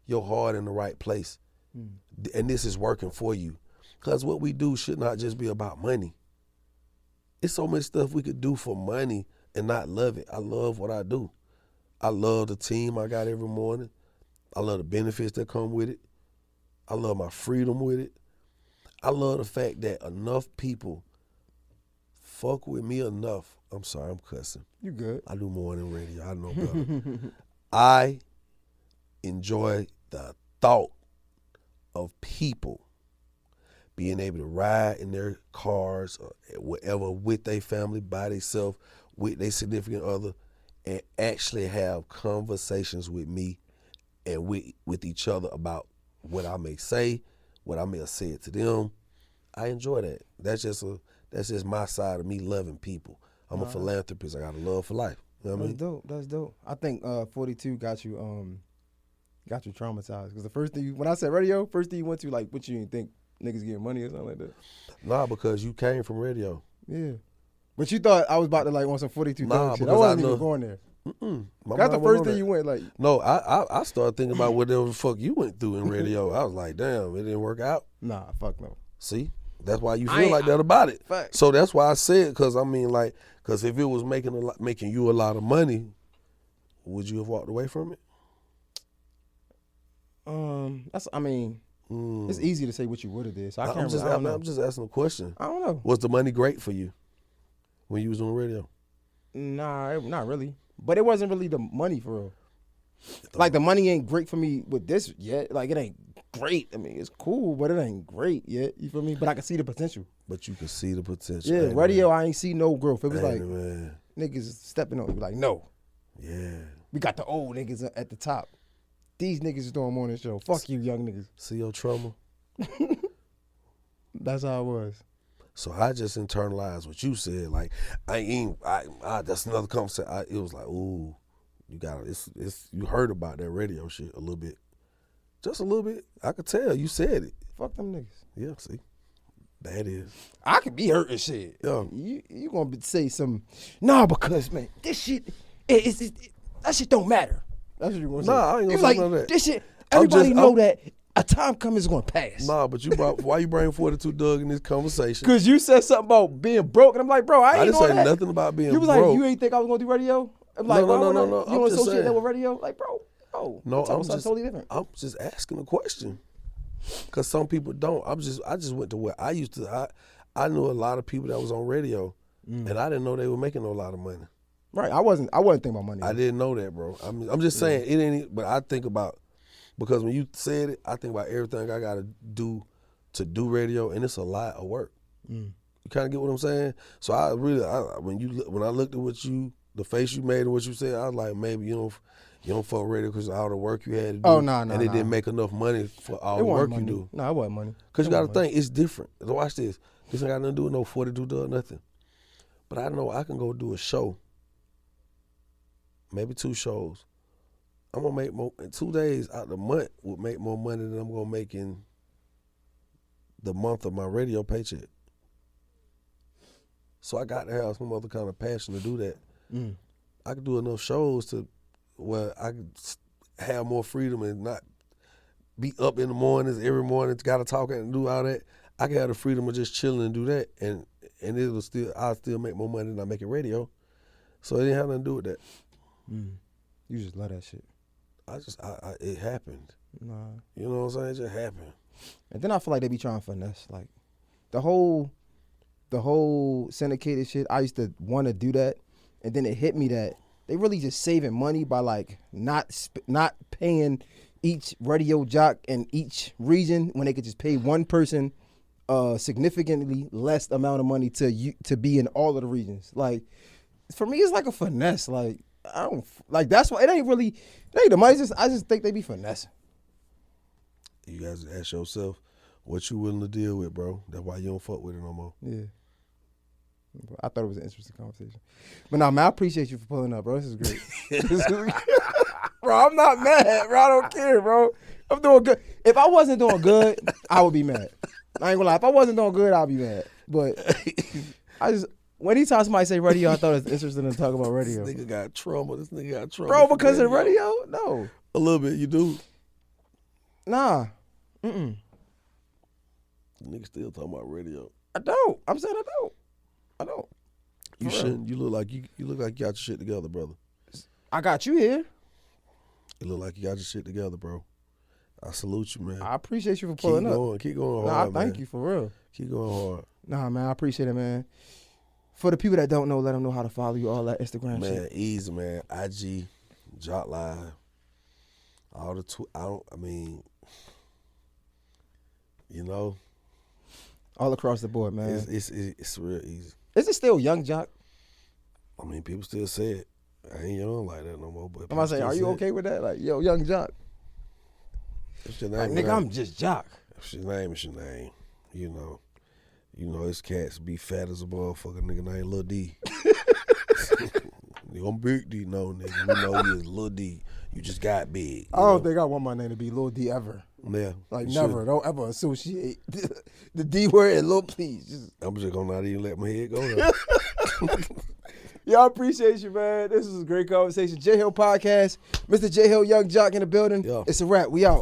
Speaker 1: your heart in the right place, and this is working for you, because what we do should not just be about money. It's so much stuff we could do for money and not love it. I love what I do. I love the team I got every morning. I love the benefits that come with it. I love my freedom with it. I love the fact that enough people fuck with me enough. I'm sorry, I'm cussing.
Speaker 2: You good.
Speaker 1: I do morning radio. I know better. I enjoy the thought of people being able to ride in their cars or whatever with their family, by themselves, with their significant other, and actually have conversations with me and with each other about what I may say, what I may have said to them. I enjoy that. That's just my side of me loving people. I'm a philanthropist. I got a love for life. You know what I mean?
Speaker 2: Dope. That's dope. I think 42 got you traumatized because the first thing when I said radio, first thing you went to like, what you didn't think niggas getting money or something like that?
Speaker 1: Nah, because you came from radio.
Speaker 2: Yeah. But you thought I was about to like want some 42
Speaker 1: nah,
Speaker 2: shit.
Speaker 1: because
Speaker 2: I wasn't even going there.
Speaker 1: My
Speaker 2: That's the
Speaker 1: mind wasn't
Speaker 2: first
Speaker 1: on
Speaker 2: thing
Speaker 1: that.
Speaker 2: you went like.
Speaker 1: No, I started thinking about whatever the fuck you went through in radio. I was like, damn, it didn't work out.
Speaker 2: Nah, fuck no.
Speaker 1: See, that's why you
Speaker 2: I
Speaker 1: feel
Speaker 2: ain't-
Speaker 1: like that about it.
Speaker 2: Facts.
Speaker 1: So that's why I said, because I mean, like, because if it was making you a lot of money, would you have walked away from it?
Speaker 2: That's. I mean, it's easy to say what you would have did. So I can't.
Speaker 1: I'm just asking a question.
Speaker 2: I don't know.
Speaker 1: Was the money great for you when you was on the radio?
Speaker 2: Nah, not really. But it wasn't really the money for real. Like the money ain't great for me with this yet. Like it ain't great. I mean, it's cool, but it ain't great yet. You feel me? But I can see the potential.
Speaker 1: But you can see the potential.
Speaker 2: Yeah,
Speaker 1: Ain't
Speaker 2: radio,
Speaker 1: it,
Speaker 2: I ain't see no growth. It was
Speaker 1: man?
Speaker 2: like
Speaker 1: Ain't it, man?
Speaker 2: niggas stepping on you. Like, no,
Speaker 1: Yeah.
Speaker 2: we got the old niggas at the top. These niggas is doing morning show. Fuck you, young niggas.
Speaker 1: See your trauma?
Speaker 2: That's how it was.
Speaker 1: So I just internalized what you said. Like that's another conversation. It was like, ooh, you got it's you heard about that radio shit a little bit, just a little bit. I could tell you said it.
Speaker 2: Fuck them niggas.
Speaker 1: Yeah, see, that is.
Speaker 2: I could be hurt and shit.
Speaker 1: Yeah.
Speaker 2: You gonna say some? Nah, because man, this shit, that shit don't matter. That's what you gonna say.
Speaker 1: Nah, I ain't gonna
Speaker 2: You
Speaker 1: say
Speaker 2: like
Speaker 1: none of that.
Speaker 2: this shit.
Speaker 1: I'm
Speaker 2: Everybody
Speaker 1: just-
Speaker 2: know
Speaker 1: I'm-
Speaker 2: that a time coming is gonna pass.
Speaker 1: Nah, but why you bring 42 Doug in this conversation?
Speaker 2: Cause you said something about being broke, and I'm like, bro, I
Speaker 1: I
Speaker 2: ain't
Speaker 1: didn't
Speaker 2: doing
Speaker 1: say
Speaker 2: that.
Speaker 1: nothing about being
Speaker 2: You was
Speaker 1: broke.
Speaker 2: like, you ain't think I was gonna do radio? I'm like,
Speaker 1: No,
Speaker 2: why
Speaker 1: no,
Speaker 2: would
Speaker 1: no,
Speaker 2: I-
Speaker 1: no.
Speaker 2: You
Speaker 1: I'm
Speaker 2: don't
Speaker 1: just
Speaker 2: associate that
Speaker 1: saying.
Speaker 2: with radio? Like, bro, no.
Speaker 1: No,
Speaker 2: I'm talking totally different.
Speaker 1: I'm just asking a question. Cause some people don't. I just went to where I used to. I knew a lot of people that was on radio, and I didn't know they were making a lot of money.
Speaker 2: Right. I wasn't thinking about money.
Speaker 1: I didn't know that, bro. I'm just saying it ain't. But I think about, because when you said it, I think about everything I gotta do to do radio, and it's a lot of work. You kind of get what I'm saying? So when I looked at the face you made and what you said, I was like, maybe you don't fuck radio because of all the work you had to do.
Speaker 2: Oh, nah,
Speaker 1: and it didn't make enough money for all the work you do.
Speaker 2: No, it wasn't money.
Speaker 1: Because you
Speaker 2: It
Speaker 1: got to
Speaker 2: wasn't money.
Speaker 1: think, it's different. Watch this. This ain't got nothing to do with no 42 Doug, nothing. But I know I can go do a show, maybe 2 shows. I'm going to make more, in 2 days out the month would make more money than I'm going to make in the month of my radio paycheck. So I got to have some other kind of passion to do that. I could do enough shows to where I could have more freedom and not be up in the mornings every morning, got to talk and do all that. I can have the freedom of just chilling and do that, and I'll still make more money than I make in radio. So it didn't have nothing to do with that.
Speaker 2: You just love that shit.
Speaker 1: It happened.
Speaker 2: Nah.
Speaker 1: You know what I'm saying? It just happened.
Speaker 2: And then I feel like they be trying to finesse. Like the whole syndicated shit, I used to want to do that. And then it hit me that they really just saving money by like not paying each radio jock in each region when they could just pay one person significantly less amount of money to be in all of the regions. Like for me, it's like a finesse. Like I don't like that's why it ain't the money. I just think they be finessing.
Speaker 1: You guys ask yourself what you willing to deal with, bro. That's why you don't fuck with it no more.
Speaker 2: Yeah. I thought it was an interesting conversation. But nah, man, I appreciate you for pulling up, bro. This is great. Bro, I'm not mad, bro. I don't care, bro. I'm doing good. If I wasn't doing good, I would be mad. I ain't gonna lie. If I wasn't doing good, I'd be mad. But anytime somebody say radio, I thought it was interesting to talk about radio.
Speaker 1: This nigga got trauma.
Speaker 2: Bro, because of radio? No.
Speaker 1: A little bit, you do.
Speaker 2: Nah.
Speaker 1: Nigga still talking about radio.
Speaker 2: I don't. I'm saying I don't.
Speaker 1: You
Speaker 2: For real.
Speaker 1: shouldn't. You look like you got your shit together, brother.
Speaker 2: I got you here.
Speaker 1: You look like you got your shit together, bro. I salute you, man.
Speaker 2: I appreciate you for pulling up.
Speaker 1: Keep going
Speaker 2: Nah,
Speaker 1: hard, man.
Speaker 2: thank you for real.
Speaker 1: Keep going hard.
Speaker 2: Nah, man, I appreciate it, man. For the people that don't know, let them know how to follow you, all that Instagram
Speaker 1: Man,
Speaker 2: shit.
Speaker 1: easy, man. IG, Jock Live, all the
Speaker 2: All across the board, man.
Speaker 1: it's real easy.
Speaker 2: Is it still Young Jock?
Speaker 1: I mean, people still say it. I ain't young like that no more. But
Speaker 2: I'm about to say, are you okay with that? Like, yo, Young Jock.
Speaker 1: If your
Speaker 2: Like,
Speaker 1: name,
Speaker 2: nigga, I'm just Jock.
Speaker 1: If your name is your name, you know his cats be fat as a motherfucker. Nigga name Lil D. I'm Big D, no nigga. You know you is Lil D. You just got big.
Speaker 2: I don't think I want my name to be Lil D ever.
Speaker 1: Yeah,
Speaker 2: Like,
Speaker 1: you
Speaker 2: never.
Speaker 1: should.
Speaker 2: Don't ever associate the D word and Lil, please.
Speaker 1: I'm just gonna not even let my head go there.
Speaker 2: Y'all appreciate you, man. This was a great conversation. J Hill Podcast. Mr. J Hill Young Jock in the building.
Speaker 1: Yeah.
Speaker 2: It's a wrap. We out.